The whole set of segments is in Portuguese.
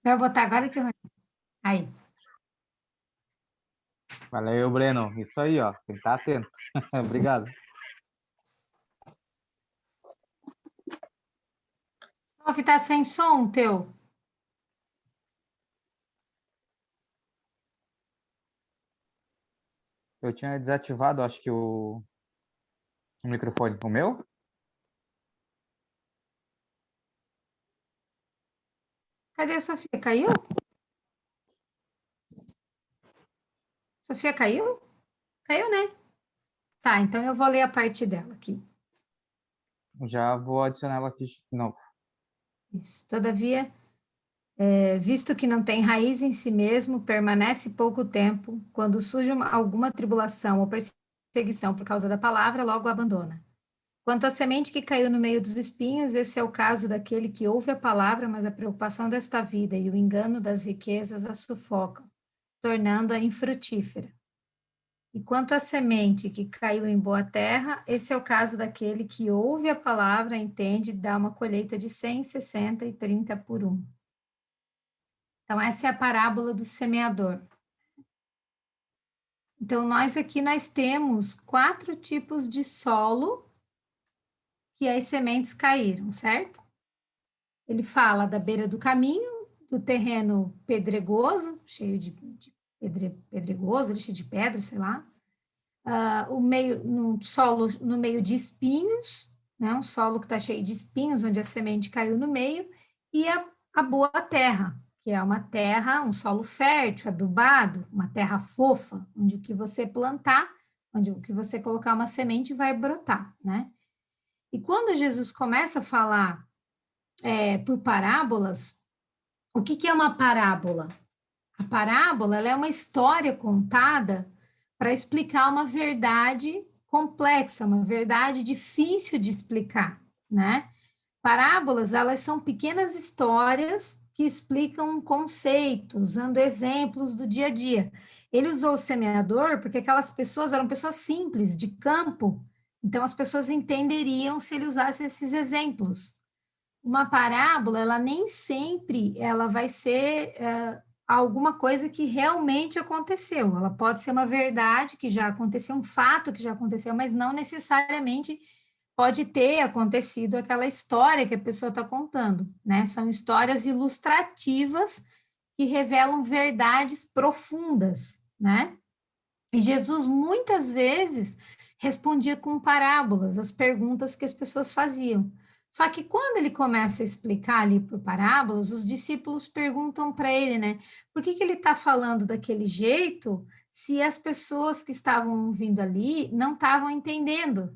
Eu vou botar agora, Tiago. Aí. Valeu, Breno. Isso aí, ó. Tem que estar atento. Obrigado. Sof, tá sem som teu. Eu tinha desativado, acho que o microfone. O meu? Cadê a Sofia? Caiu? Sofia caiu? Caiu, né? Tá, então eu vou ler a parte dela aqui. Já vou adicionar ela aqui de novo. Isso. Todavia, visto que não tem raiz em si mesmo, permanece pouco tempo, quando surge alguma tribulação ou perseguição por causa da palavra, logo abandona. Quanto à semente que caiu no meio dos espinhos, esse é o caso daquele que ouve a palavra, mas a preocupação desta vida e o engano das riquezas a sufocam, tornando-a infrutífera. E quanto à semente que caiu em boa terra, esse é o caso daquele que ouve a palavra, entende, dá uma colheita de 100, 60 e 30 por um. Então, essa é a parábola do semeador. Então, nós temos 4 tipos de solo que as sementes caíram, certo? Ele fala da beira do caminho, do terreno pedregoso, cheio de pedregoso, cheio de pedra, sei lá. O meio, no solo no meio de espinhos, né? Um solo que está cheio de espinhos, onde a semente caiu no meio, e a boa terra, que é uma terra, um solo fértil, adubado, uma terra fofa, onde o que você plantar, onde o que você colocar uma semente vai brotar, né? E quando Jesus começa a falar por parábolas, o que é uma parábola? A parábola ela é uma história contada para explicar uma verdade complexa, uma verdade difícil de explicar, né? Parábolas, elas são pequenas histórias que explicam um conceito, usando exemplos do dia a dia. Ele usou o semeador porque aquelas pessoas eram pessoas simples, de campo, então as pessoas entenderiam se ele usasse esses exemplos. Uma parábola, ela nem sempre ela vai ser alguma coisa que realmente aconteceu. Ela pode ser uma verdade que já aconteceu, um fato que já aconteceu, mas não necessariamente pode ter acontecido aquela história que a pessoa está contando, né? São histórias ilustrativas que revelam verdades profundas, né? E Jesus muitas vezes respondia com parábolas as perguntas que as pessoas faziam. Só que quando ele começa a explicar ali por parábolas, os discípulos perguntam para ele, né? Por que ele está falando daquele jeito se as pessoas que estavam vindo ali não estavam entendendo?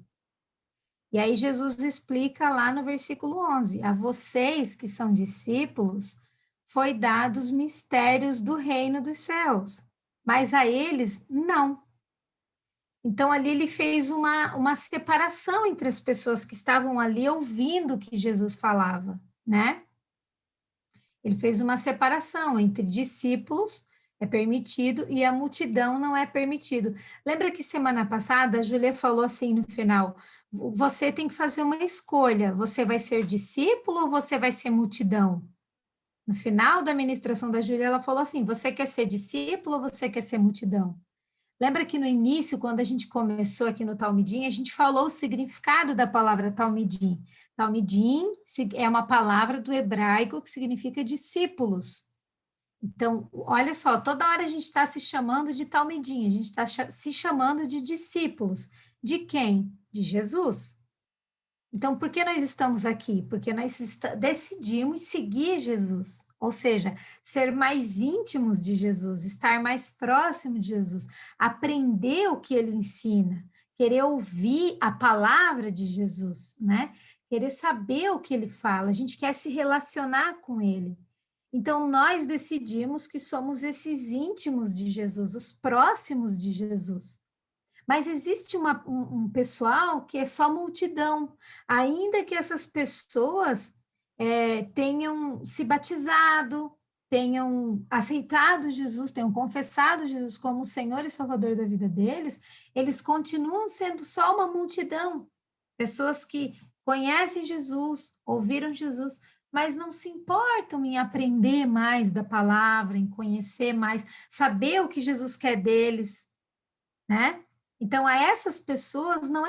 E aí Jesus explica lá no versículo 11: a vocês que são discípulos, foi dados mistérios do reino dos céus, mas a eles não. Então, ali ele fez uma separação entre as pessoas que estavam ali ouvindo o que Jesus falava, né? Ele fez uma separação entre discípulos, é permitido, e a multidão não é permitido. Lembra que semana passada a Júlia falou assim no final: você tem que fazer uma escolha, você vai ser discípulo ou você vai ser multidão? No final da ministração da Júlia, ela falou assim: você quer ser discípulo ou você quer ser multidão? Lembra que no início, quando a gente começou aqui no Talmidim, a gente falou o significado da palavra Talmidim. Talmidim é uma palavra do hebraico que significa discípulos. Então, olha só, toda hora a gente está se chamando de Talmidim, a gente está se chamando de discípulos. De quem? De Jesus. Então, por que nós estamos aqui? Porque nós decidimos seguir Jesus, ou seja, ser mais íntimos de Jesus, estar mais próximo de Jesus, aprender o que ele ensina, querer ouvir a palavra de Jesus, né? Querer saber o que ele fala, a gente quer se relacionar com ele. Então, nós decidimos que somos esses íntimos de Jesus, os próximos de Jesus. Mas existe um pessoal que é só multidão, ainda que essas pessoas tenham se batizado, tenham aceitado Jesus, tenham confessado Jesus como o Senhor e Salvador da vida deles, eles continuam sendo só uma multidão, pessoas que conhecem Jesus, ouviram Jesus, mas não se importam em aprender mais da palavra, em conhecer mais, saber o que Jesus quer deles, né? Então, a essas pessoas não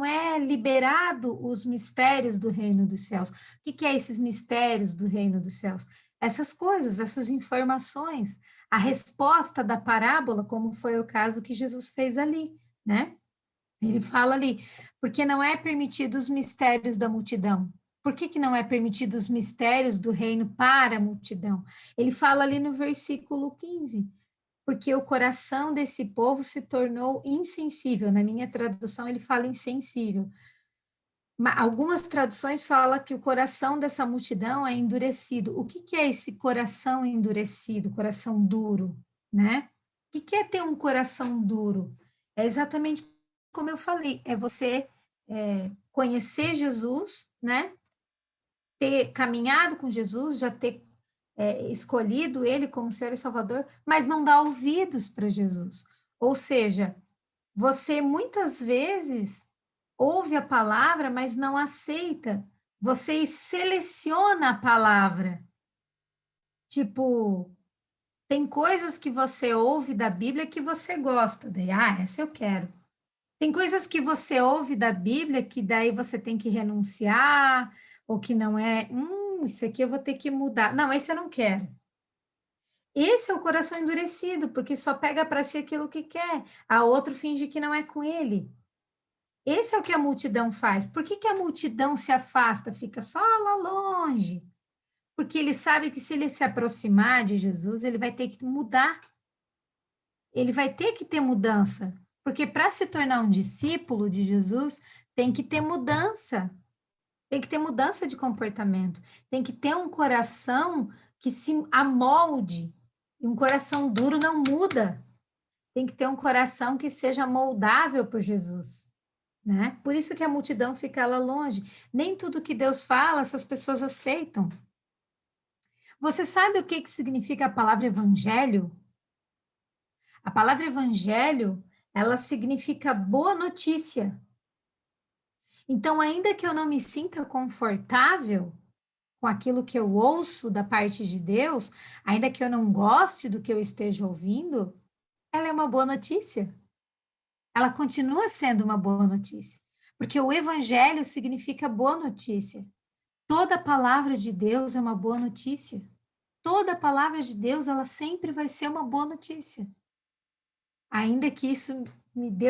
é liberado os mistérios do reino dos céus. O que é esses mistérios do reino dos céus? Essas coisas, essas informações, a resposta da parábola, como foi o caso que Jesus fez ali, né? Ele fala ali, porque não é permitido os mistérios da multidão. Por que não é permitido os mistérios do reino para a multidão? Ele fala ali no versículo 15, porque o coração desse povo se tornou insensível. Na minha tradução, ele fala insensível. Algumas traduções falam que o coração dessa multidão é endurecido. O que é esse coração endurecido, coração duro, né? O que é ter um coração duro? É exatamente como eu falei, é você conhecer Jesus, né? Ter caminhado com Jesus, já ter escolhido ele como Senhor e Salvador, mas não dar ouvidos para Jesus. Ou seja, você muitas vezes ouve a palavra, mas não aceita. Você seleciona a palavra. Tipo, tem coisas que você ouve da Bíblia que você gosta. Daí, essa eu quero. Tem coisas que você ouve da Bíblia que daí você tem que renunciar, ou que não é, isso aqui eu vou ter que mudar. Não, esse eu não quero. Esse é o coração endurecido, porque só pega para si aquilo que quer, a outro finge que não é com ele. Esse é o que a multidão faz. Por que a multidão se afasta, fica só lá longe? Porque ele sabe que se ele se aproximar de Jesus, ele vai ter que mudar. Ele vai ter que ter mudança. Porque para se tornar um discípulo de Jesus, tem que ter mudança. Tem que ter mudança de comportamento. Tem que ter um coração que se amolde. E um coração duro não muda. Tem que ter um coração que seja moldável por Jesus, né? Por isso que a multidão fica lá longe. Nem tudo que Deus fala, essas pessoas aceitam. Você sabe o que significa a palavra evangelho? A palavra evangelho, ela significa boa notícia. Então, ainda que eu não me sinta confortável com aquilo que eu ouço da parte de Deus, ainda que eu não goste do que eu esteja ouvindo, ela é uma boa notícia. Ela continua sendo uma boa notícia, porque o evangelho significa boa notícia. Toda palavra de Deus é uma boa notícia. Toda palavra de Deus, ela sempre vai ser uma boa notícia. Ainda que isso me dê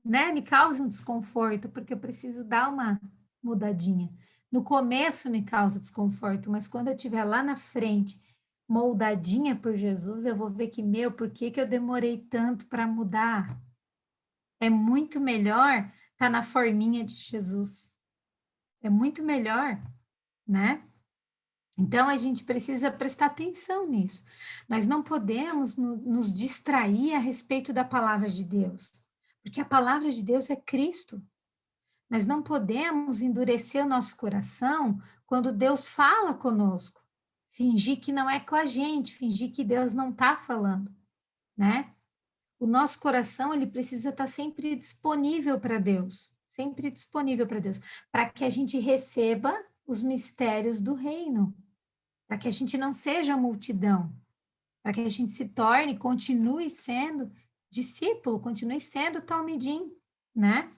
me cause um desconforto, porque eu preciso dar uma mudadinha. No começo me causa desconforto, mas quando eu estiver lá na frente, moldadinha por Jesus, eu vou ver que, por que eu demorei tanto para mudar? É muito melhor estar na forminha de Jesus. É muito melhor, né? Então, a gente precisa prestar atenção nisso. Nós não podemos nos distrair a respeito da palavra de Deus, porque a palavra de Deus é Cristo. Nós não podemos endurecer o nosso coração quando Deus fala conosco, fingir que não é com a gente, fingir que Deus não está falando, né? O nosso coração, ele precisa estar sempre disponível para Deus, sempre disponível para Deus, para que a gente receba os mistérios do reino, para que a gente não seja multidão, para que a gente se torne, continue sendo discípulo, continue sendo talmidim, né?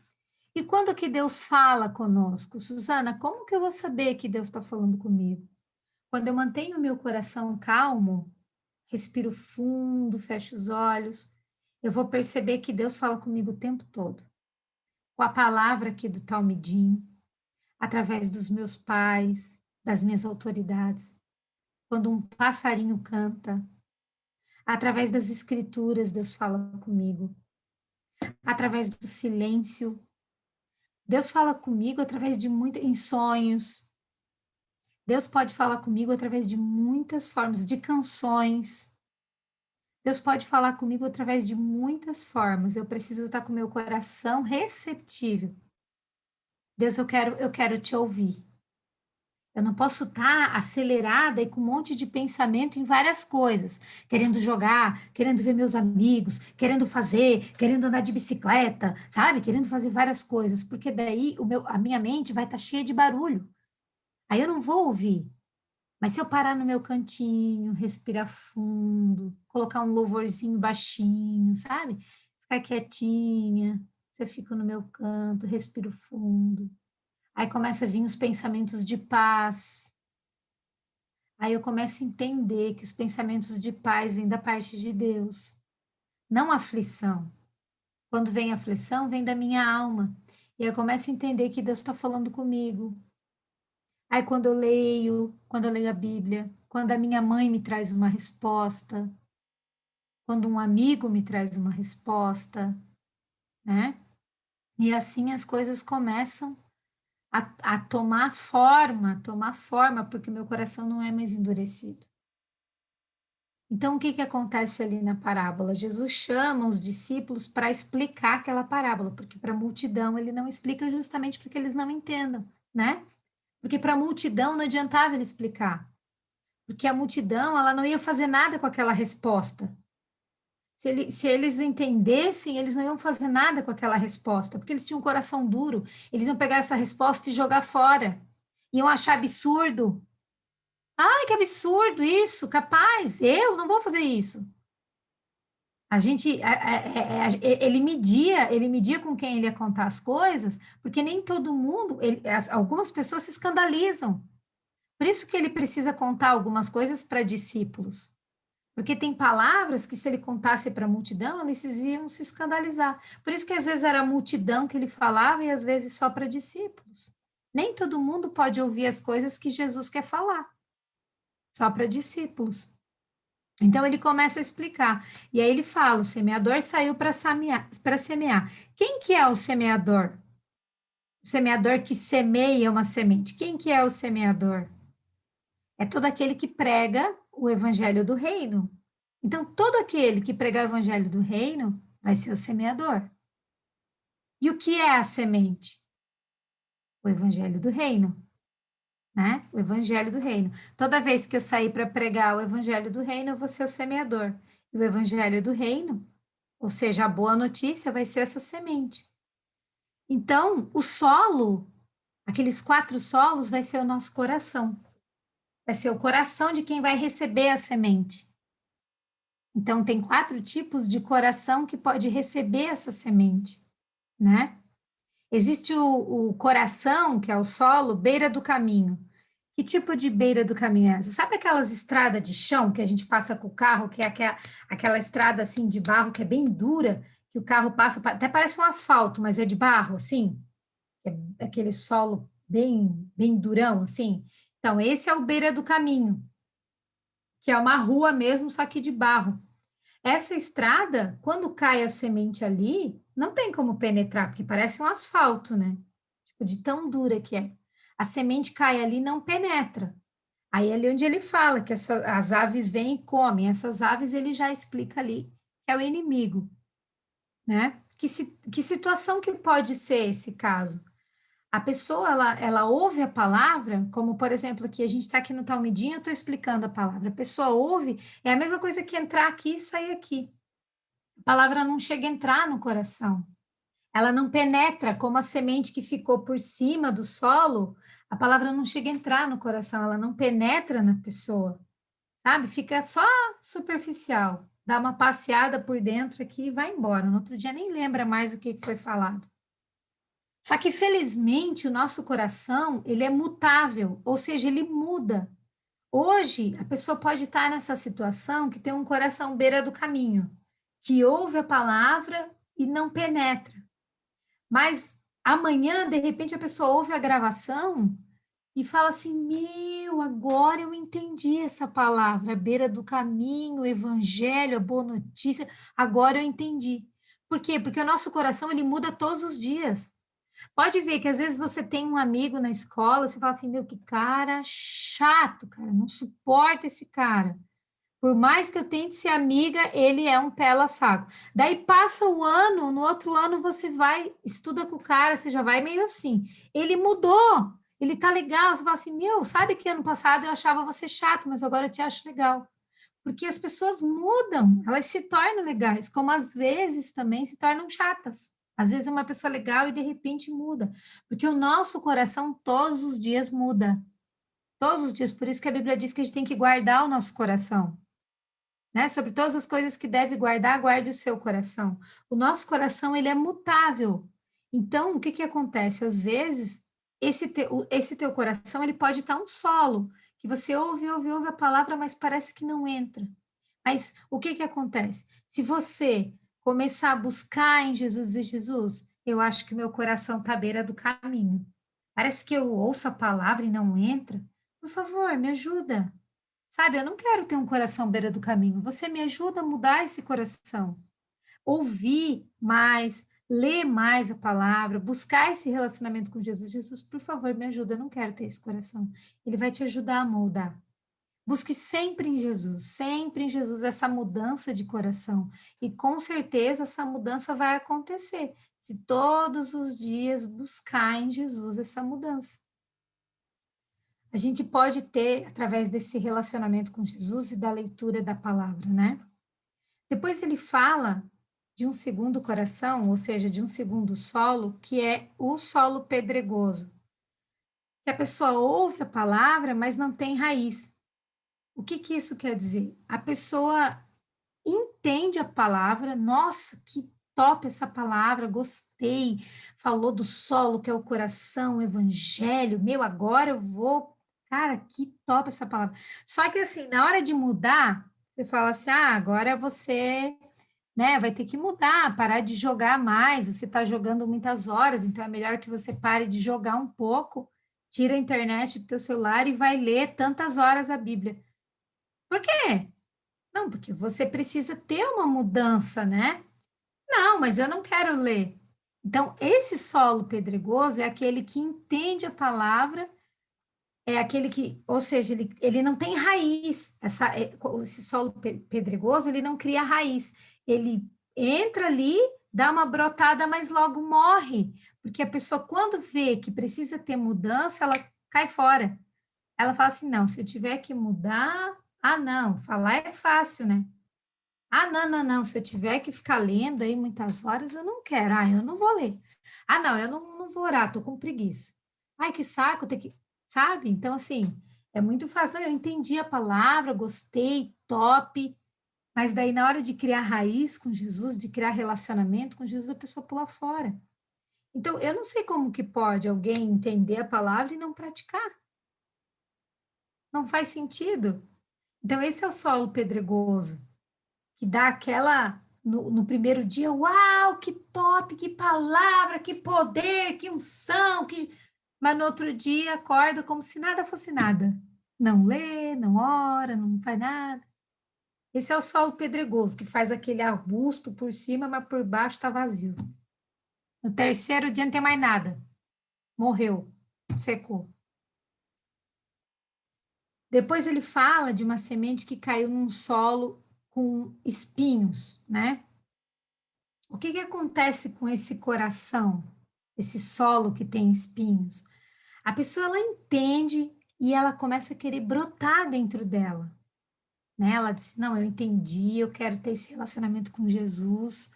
E quando que Deus fala conosco? Susana, como que eu vou saber que Deus está falando comigo? Quando eu mantenho o meu coração calmo, respiro fundo, fecho os olhos, eu vou perceber que Deus fala comigo o tempo todo. Com a palavra aqui do Talmidim, através dos meus pais, das minhas autoridades. Quando um passarinho canta, através das escrituras, Deus fala comigo. Através do silêncio, Deus fala comigo através de em sonhos. Deus pode falar comigo através de muitas formas, de canções. Deus pode falar comigo através de muitas formas. Eu preciso estar com meu coração receptível. Deus, eu quero te ouvir. Eu não posso estar acelerada e com um monte de pensamento em várias coisas, querendo jogar, querendo ver meus amigos, querendo fazer, querendo andar de bicicleta, sabe? Querendo fazer várias coisas, porque daí a minha mente vai estar cheia de barulho. Aí eu não vou ouvir. Mas se eu parar no meu cantinho, respirar fundo, colocar um louvorzinho baixinho, sabe? Ficar quietinha, você fica no meu canto, respiro fundo. Aí começa a vir os pensamentos de paz. Aí eu começo a entender que os pensamentos de paz vêm da parte de Deus, não aflição. Quando vem aflição, vem da minha alma. E aí eu começo a entender que Deus está falando comigo. Aí quando eu leio a Bíblia, quando a minha mãe me traz uma resposta, quando um amigo me traz uma resposta, né? E assim as coisas começam a tomar forma, porque meu coração não é mais endurecido. Então, o que que acontece ali na parábola? Jesus chama os discípulos para explicar aquela parábola, porque para a multidão ele não explica justamente porque eles não entendam, né? Porque para a multidão não adiantava ele explicar, porque a multidão ela não ia fazer nada com aquela resposta. Se eles entendessem, eles não iam fazer nada com aquela resposta, porque eles tinham um coração duro, eles iam pegar essa resposta e jogar fora, iam achar absurdo. Ai, que absurdo isso, capaz, eu não vou fazer isso. A gente, ele media com quem ele ia contar as coisas, porque nem todo mundo, algumas pessoas se escandalizam. Por isso que ele precisa contar algumas coisas para discípulos. Porque tem palavras que, se ele contasse para a multidão, eles iam se escandalizar. Por isso que às vezes era a multidão que ele falava e às vezes só para discípulos. Nem todo mundo pode ouvir as coisas que Jesus quer falar, só para discípulos. Então ele começa a explicar. E aí ele fala: o semeador saiu para semear. Quem que é o semeador? O semeador que semeia uma semente. Quem que é o semeador? É todo aquele que prega o evangelho do reino. Então, todo aquele que pregar o evangelho do reino vai ser o semeador. E o que é a semente? O evangelho do reino, né? O evangelho do reino. Toda vez que eu sair para pregar o evangelho do reino, eu vou ser o semeador. E o evangelho do reino, ou seja, a boa notícia, vai ser essa semente. Então, o solo, aqueles 4 solos, vai ser o nosso coração. Vai ser o coração de quem vai receber a semente. Então, tem 4 tipos de coração que pode receber essa semente, né? Existe o coração, que é o solo, beira do caminho. Que tipo de beira do caminho é essa? Sabe aquelas estradas de chão que a gente passa com o carro, que é aquela estrada assim de barro que é bem dura, que o carro passa, até parece um asfalto, mas é de barro, assim? É aquele solo bem durão, assim? Então, esse é o beira do caminho, que é uma rua mesmo, só que de barro. Essa estrada, quando cai a semente ali, não tem como penetrar, porque parece um asfalto, né? Tipo, de tão dura que é. A semente cai ali e não penetra. Aí é ali onde ele fala que as aves vêm e comem. Essas aves ele já explica ali que é o inimigo, né? Que situação que pode ser esse caso? A pessoa, ela ouve a palavra, como, por exemplo, aqui, a gente está aqui no Talmudinho, eu estou explicando a palavra. A pessoa ouve, é a mesma coisa que entrar aqui e sair aqui. A palavra não chega a entrar no coração. Ela não penetra, como a semente que ficou por cima do solo, a palavra não chega a entrar no coração, ela não penetra na pessoa, sabe? Fica só superficial. Dá uma passeada por dentro aqui e vai embora. No outro dia nem lembra mais o que foi falado. Só que, felizmente, o nosso coração, ele é mutável, ou seja, ele muda. Hoje, a pessoa pode estar nessa situação que tem um coração beira do caminho, que ouve a palavra e não penetra. Mas amanhã, de repente, a pessoa ouve a gravação e fala assim: Meu, agora eu entendi essa palavra, beira do caminho, evangelho, a boa notícia, agora eu entendi. Por quê? Porque o nosso coração ele muda todos os dias. Pode ver que às vezes você tem um amigo na escola, você fala assim: Meu, que cara chato, cara, não suporta esse cara. Por mais que eu tente ser amiga, ele é um pela-saco. Daí passa o ano, no outro ano você vai, estuda com o cara, você já vai meio assim. Ele mudou, ele tá legal. Você fala assim, meu, sabe que ano passado eu achava você chato, mas agora eu te acho legal. Porque as pessoas mudam, elas se tornam legais, como às vezes também se tornam chatas. Às vezes é uma pessoa legal e de repente muda. Porque o nosso coração todos os dias muda. todos os dias. Por isso que a Bíblia diz que a gente tem que guardar o nosso coração, né? Sobre todas as coisas que deve guardar, guarde o seu coração. O nosso coração, ele é mutável. Então, o que que acontece? Às vezes, esse teu coração, ele pode estar um solo, que você ouve a palavra, mas parece que não entra. Mas o que que acontece? Se você começar a buscar em Jesus e Jesus, eu acho que meu coração está à beira do caminho. Parece que eu ouço a palavra e não entra. Por favor, me ajuda. Sabe, eu não quero ter um coração à beira do caminho. Você me ajuda a mudar esse coração. Ouvir mais, ler mais a palavra, buscar esse relacionamento com Jesus. Jesus, por favor, me ajuda. Eu não quero ter esse coração. Ele vai te ajudar a moldar. Busque sempre em Jesus, essa mudança de coração. E com certeza essa mudança vai acontecer se todos os dias buscar em Jesus essa mudança. A gente pode ter, através desse relacionamento com Jesus e da leitura da palavra, né? Depois ele fala de um segundo coração, ou seja, de um segundo solo, que é o solo pedregoso. Que a pessoa ouve a palavra, mas não tem raiz. O que que isso quer dizer? A pessoa entende a palavra, nossa, que top essa palavra, gostei. Falou do solo, que é o coração, o evangelho. Meu, agora eu vou. Cara, que top essa palavra. Só que assim, na hora de mudar, você fala assim: ah, agora você, né, vai ter que mudar, parar de jogar mais. Você está jogando muitas horas, então é melhor que você pare de jogar um pouco, tira a internet do teu celular e vai ler tantas horas a Bíblia. Por quê? Não, porque você precisa ter uma mudança, né? Não, mas eu não quero ler. Então, esse solo pedregoso é aquele que entende a palavra, é aquele que, ou seja, ele não tem raiz. Esse solo pedregoso, ele não cria raiz. Ele entra ali, dá uma brotada, mas logo morre. Porque a pessoa, quando vê que precisa ter mudança, ela cai fora. Ela fala assim: não, se eu tiver que mudar, ah, não, falar é fácil, né? Ah, não, não, não. Se eu tiver que ficar lendo aí muitas horas, eu não quero. Ah, eu não vou ler. Ah, não, eu não vou orar, tô com preguiça. Ai, que saco, tem que. Sabe? Então, assim, é muito fácil. Não, eu entendi a palavra, gostei, top. Mas daí, na hora de criar raiz com Jesus, de criar relacionamento com Jesus, a pessoa pula fora. Então, eu não sei como que pode alguém entender a palavra e não praticar. Não faz sentido. Então, esse é o solo pedregoso que dá aquela, no primeiro dia, uau, que top, que palavra, que poder, que unção, que... Mas no outro dia acorda como se nada fosse nada. Não lê, não ora, não faz nada. Esse é o solo pedregoso, que faz aquele arbusto por cima, mas por baixo está vazio. No terceiro dia não tem mais nada. Morreu, secou. Depois ele fala de uma semente que caiu num solo com espinhos, né? O que que acontece com esse coração, esse solo que tem espinhos? A pessoa ela entende e ela começa a querer brotar dentro dela, né? Ela diz: "Não, eu entendi, eu quero ter esse relacionamento com Jesus.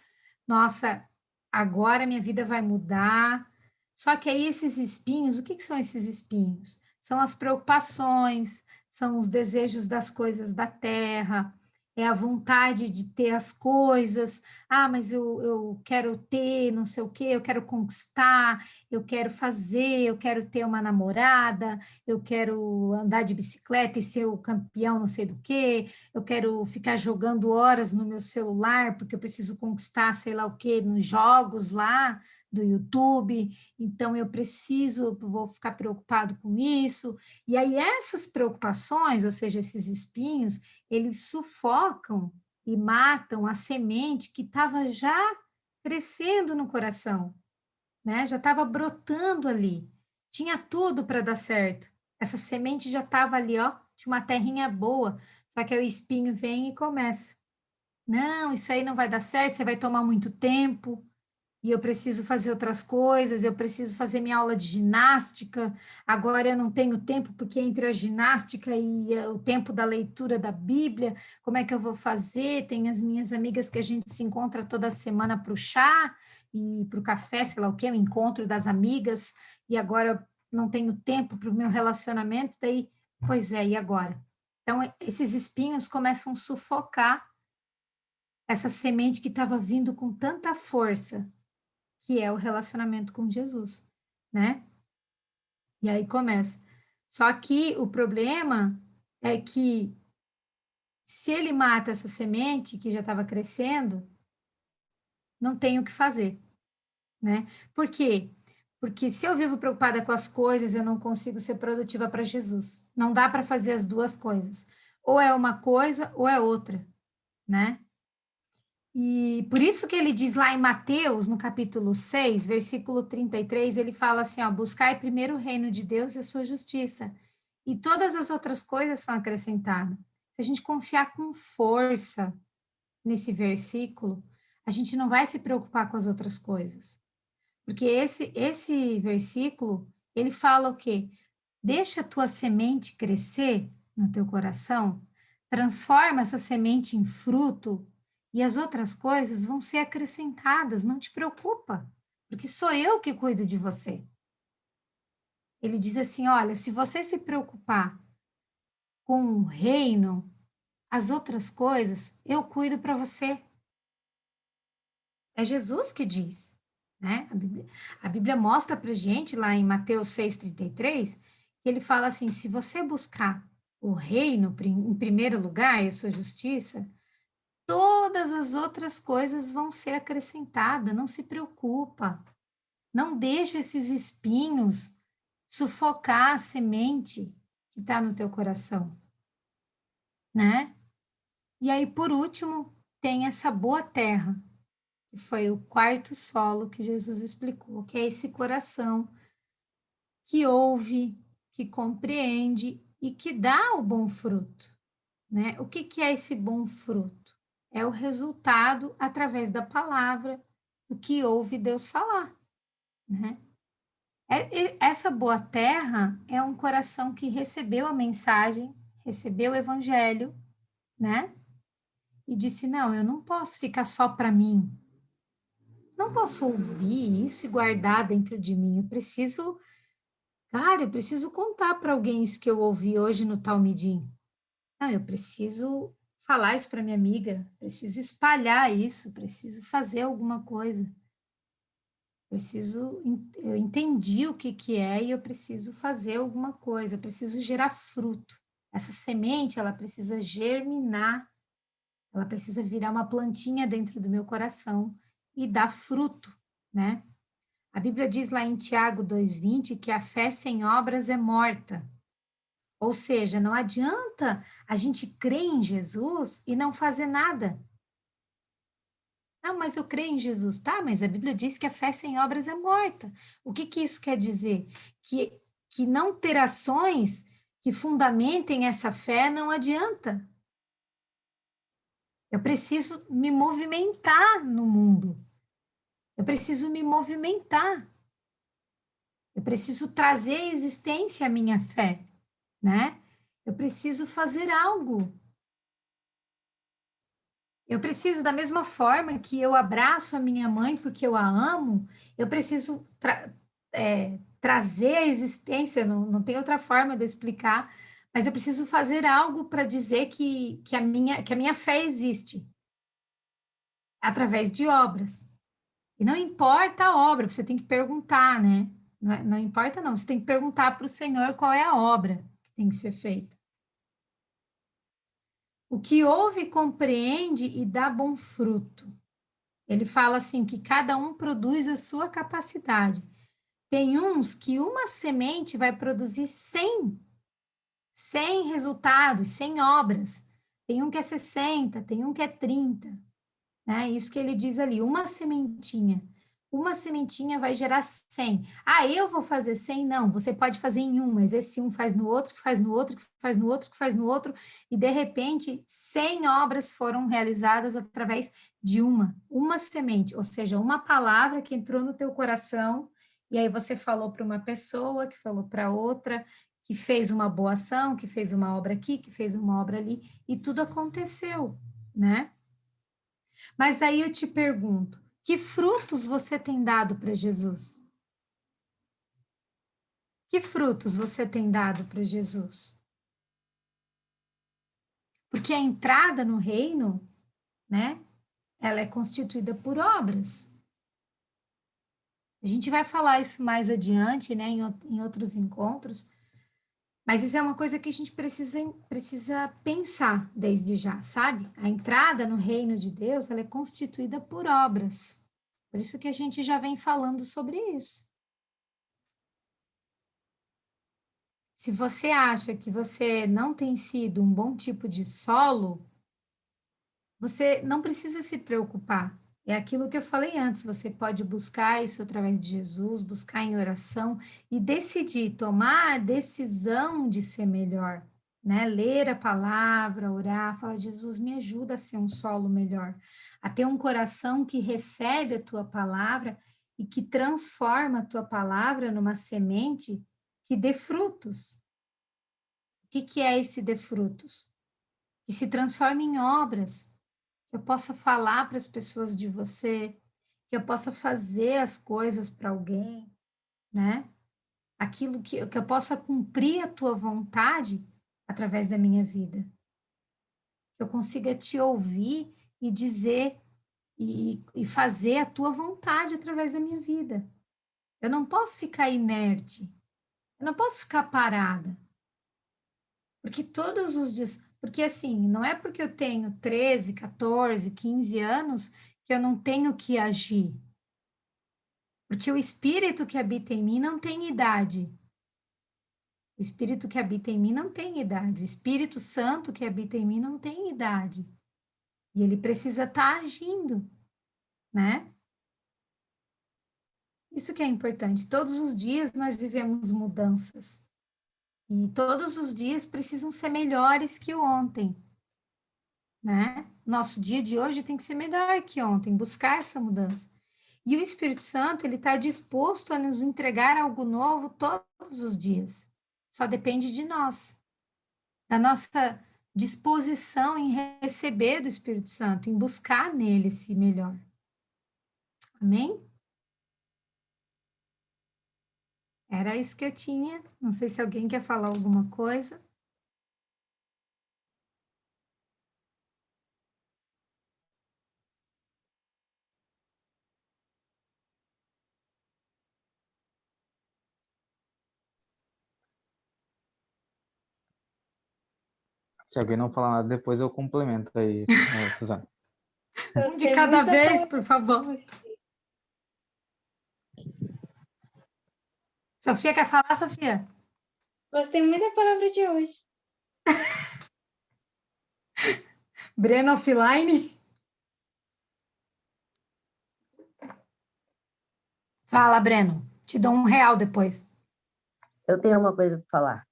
Nossa, agora minha vida vai mudar". Só que aí esses espinhos, o que que são esses espinhos? São as preocupações, são os desejos das coisas da terra, é a vontade de ter as coisas. Ah, mas eu quero ter não sei o quê, eu quero conquistar, eu quero fazer, eu quero ter uma namorada, eu quero andar de bicicleta e ser o campeão não sei do quê, eu quero ficar jogando horas no meu celular porque eu preciso conquistar sei lá o quê nos jogos lá do YouTube, então eu preciso, vou ficar preocupado com isso. E aí essas preocupações, ou seja, esses espinhos, eles sufocam e matam a semente que estava já crescendo no coração, né? Já estava brotando ali. Tinha tudo para dar certo. Essa semente já estava ali, ó, tinha uma terrinha boa. Só que aí o espinho vem e começa. Não, isso aí não vai dar certo, você vai tomar muito tempo e eu preciso fazer outras coisas, eu preciso fazer minha aula de ginástica, agora eu não tenho tempo, porque entre a ginástica e o tempo da leitura da Bíblia, como é que eu vou fazer? Tem as minhas amigas que a gente se encontra toda semana para o chá e para o café, sei lá o quê, o encontro das amigas, e agora eu não tenho tempo para o meu relacionamento, daí Pois é, e agora? Então, esses espinhos começam a sufocar essa semente que estava vindo com tanta força, que é o relacionamento com Jesus, né? E aí começa. Só que o problema é que se ele mata essa semente que já estava crescendo, não tem o que fazer, né? Por quê? Porque se eu vivo preocupada com as coisas, eu não consigo ser produtiva para Jesus. Não dá para fazer as duas coisas. Ou é uma coisa ou é outra, né? E por isso que ele diz lá em Mateus, no capítulo 6, versículo 33, ele fala assim, ó, buscai primeiro o reino de Deus e a sua justiça, e todas as outras coisas são acrescentadas. Se a gente confiar com força nesse versículo, a gente não vai se preocupar com as outras coisas. Porque esse versículo, ele fala o quê? Deixa a tua semente crescer no teu coração, transforma essa semente em fruto e as outras coisas vão ser acrescentadas, não te preocupa, porque sou eu que cuido de você. Ele diz assim: olha, se você se preocupar com o reino, as outras coisas, eu cuido para você. É Jesus que diz, né? A Bíblia mostra para gente, lá em Mateus 6,33, que ele fala assim: se você buscar o reino em primeiro lugar e a sua justiça, todas as outras coisas vão ser acrescentadas, não se preocupa. Não deixa esses espinhos sufocar a semente que está no teu coração, né? E aí, por último, tem essa boa terra, que foi o quarto solo que Jesus explicou, que é esse coração que ouve, que compreende e que dá o bom fruto, né? O que que é esse bom fruto? É o resultado através da palavra, do que ouve Deus falar, né? Essa boa terra é um coração que recebeu a mensagem, recebeu o evangelho, né? E disse: não, eu não posso ficar só para mim, não posso ouvir isso e guardar dentro de mim. Eu preciso, cara, eu preciso contar para alguém isso que eu ouvi hoje no Talmidim. Não, eu preciso falar isso para minha amiga, preciso espalhar isso, preciso fazer alguma coisa. Eu entendi o que que é e eu preciso fazer alguma coisa, eu preciso gerar fruto. Essa semente, ela precisa germinar, ela precisa virar uma plantinha dentro do meu coração e dar fruto, né? A Bíblia diz lá em Tiago 2,20 que a fé sem obras é morta. Ou seja, não adianta a gente crer em Jesus e não fazer nada. Não, mas eu creio em Jesus, tá? Mas a Bíblia diz que a fé sem obras é morta. O que que isso quer dizer? Que não ter ações que fundamentem essa fé não adianta. Eu preciso me movimentar no mundo. Eu preciso me movimentar. Eu preciso trazer à existência a minha fé, né? Eu preciso fazer algo. Eu preciso, da mesma forma que eu abraço a minha mãe porque eu a amo, eu preciso trazer à existência, não tem outra forma de eu explicar, mas eu preciso fazer algo para dizer que a minha fé existe, através de obras. E não importa a obra, você tem que perguntar, né? Não importa, não. Você tem que perguntar para o Senhor qual é a obra que tem que ser feita. O que ouve, compreende e dá bom fruto. Ele fala assim que cada um produz a sua capacidade. Tem uns que uma semente vai produzir 100 resultados, 100 obras. Tem um que é 60, tem um que é 30, né? Isso que ele diz ali, uma sementinha vai gerar 100. Ah, eu vou fazer 100? Não, você pode fazer em um, mas esse um faz no outro, que faz no outro, que faz no outro, que faz no outro, e de repente 100 obras foram realizadas através de uma semente, ou seja, uma palavra que entrou no teu coração, e aí você falou para uma pessoa, que falou para outra, que fez uma boa ação, que fez uma obra aqui, que fez uma obra ali, e tudo aconteceu, né? Mas aí eu te pergunto, que frutos você tem dado para Jesus? Que frutos você tem dado para Jesus? Porque a entrada no reino, né, ela é constituída por obras. A gente vai falar isso mais adiante, né, em outros encontros, mas isso é uma coisa que a gente precisa pensar desde já, sabe? A entrada no reino de Deus, ela é constituída por obras. Por isso que a gente já vem falando sobre isso. Se você acha que você não tem sido um bom tipo de solo, você não precisa se preocupar. É aquilo que eu falei antes, você pode buscar isso através de Jesus, buscar em oração e decidir, tomar a decisão de ser melhor, né? Ler a palavra, orar, falar, Jesus, me ajuda a ser um solo melhor, a ter um coração que recebe a tua palavra e que transforma a tua palavra numa semente que dê frutos. O que que é esse dê frutos? Que se transforme em obras, que eu possa falar para as pessoas de você, que eu possa fazer as coisas para alguém, né? Aquilo que eu possa cumprir a tua vontade através da minha vida. Que eu consiga te ouvir e dizer e fazer a tua vontade através da minha vida. Eu não posso ficar inerte, eu não posso ficar parada. Porque todos os dias, porque assim, não é porque eu tenho 13, 14, 15 anos que eu não tenho que agir. Porque o espírito que habita em mim não tem idade. O espírito que habita em mim não tem idade. O Espírito Santo que habita em mim não tem idade. E ele precisa estar agindo, né? Isso que é importante. Todos os dias nós vivemos mudanças. E todos os dias precisam ser melhores que ontem, né? Nosso dia de hoje tem que ser melhor que ontem, buscar essa mudança. E o Espírito Santo, ele está disposto a nos entregar algo novo todos os dias. Só depende de nós, da nossa disposição em receber do Espírito Santo, em buscar nele esse melhor. Amém? Era isso que eu tinha. Não sei se alguém quer falar alguma coisa. Se alguém não falar nada, depois eu complemento aí, Suzana. Um de cada vez, por favor. Sofia, quer falar, Sofia? Gostei muito da palavra de hoje. Breno offline? Fala, Breno. Te dou R$ 1 depois. Eu tenho uma coisa para falar.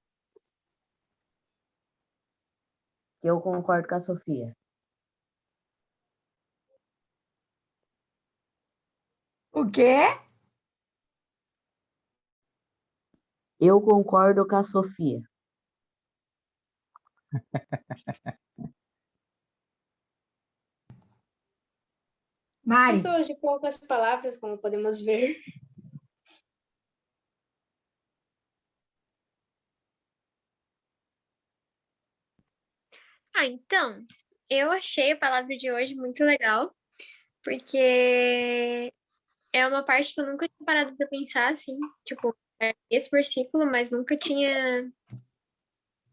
Que eu concordo com a Sofia. O quê? Eu concordo com a Sofia. Mari, Pessoas de poucas palavras, como podemos ver. Então, eu achei a palavra de hoje muito legal, porque é uma parte que eu nunca tinha parado para pensar, assim, tipo, esse versículo, mas nunca tinha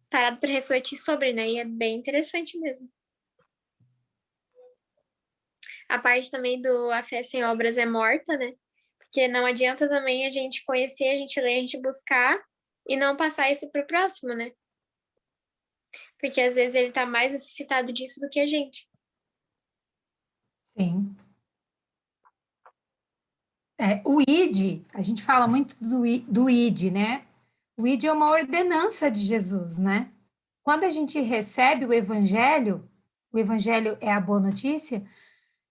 parado para refletir sobre, né? E é bem interessante mesmo. A parte também do a fé sem obras é morta, né? Porque não adianta também a gente conhecer, a gente ler, a gente buscar e não passar isso pro próximo, né? Porque às vezes ele tá mais necessitado disso do que a gente. sim. O ID, a gente fala muito do ID, né? O ID é uma ordenança de Jesus, né? Quando a gente recebe o Evangelho é a boa notícia,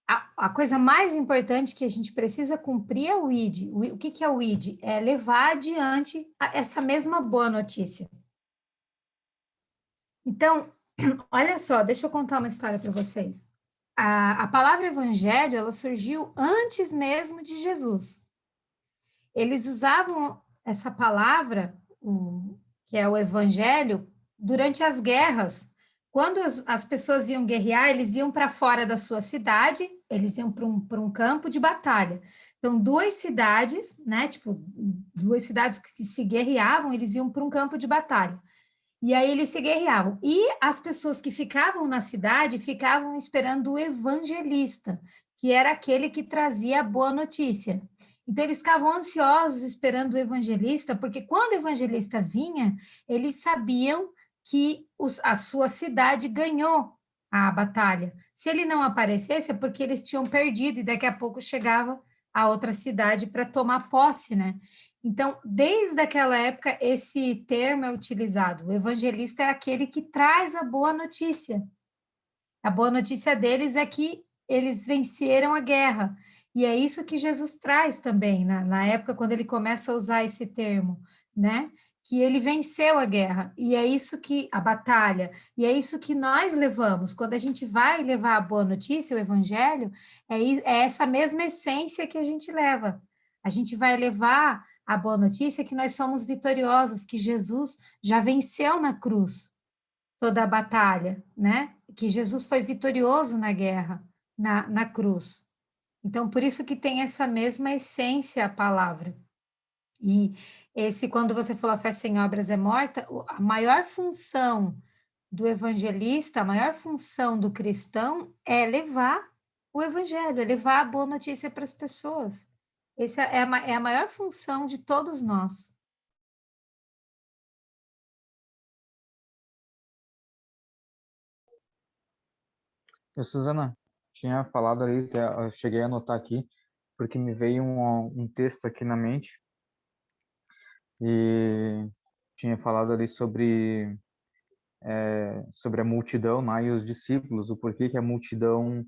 a coisa mais importante que a gente precisa cumprir é o ID. O que que é o ID? É levar adiante essa mesma boa notícia. Então, olha só, deixa eu contar uma história para vocês. A palavra evangelho, ela surgiu antes mesmo de Jesus. Eles usavam essa palavra, que é o evangelho, durante as guerras, quando as pessoas iam guerrear, eles iam para fora da sua cidade, eles iam para um campo de batalha. Então, duas cidades, né? Tipo, duas cidades que se guerreavam, eles iam para um campo de batalha. E aí eles se guerreavam. E as pessoas que ficavam na cidade ficavam esperando o evangelista, que era aquele que trazia a boa notícia. Então, eles ficavam ansiosos esperando o evangelista, porque quando o evangelista vinha, eles sabiam que a sua cidade ganhou a batalha. Se ele não aparecesse, é porque eles tinham perdido, e daqui a pouco chegava a outra cidade para tomar posse, né? Então, desde aquela época, esse termo é utilizado. O evangelista é aquele que traz a boa notícia. A boa notícia deles é que eles venceram a guerra. E é isso que Jesus traz também, na época, quando ele começa a usar esse termo, né? Que ele venceu a guerra. E é isso que, a batalha, e é isso que nós levamos. Quando a gente vai levar a boa notícia, o evangelho, é essa mesma essência que a gente leva. A gente vai levar a boa notícia que nós somos vitoriosos, que Jesus já venceu na cruz toda a batalha, né? Que Jesus foi vitorioso na guerra, na cruz. Então, por isso que tem essa mesma essência a palavra. E quando você falou a fé sem obras é morta, a maior função do evangelista, a maior função do cristão é levar o evangelho, é levar a boa notícia para as pessoas. Essa é a maior função de todos nós. E, Suzana, tinha falado ali, que eu cheguei a anotar aqui, porque me veio um texto aqui na mente, e tinha falado ali sobre a multidão, né, e os discípulos, o porquê que a multidão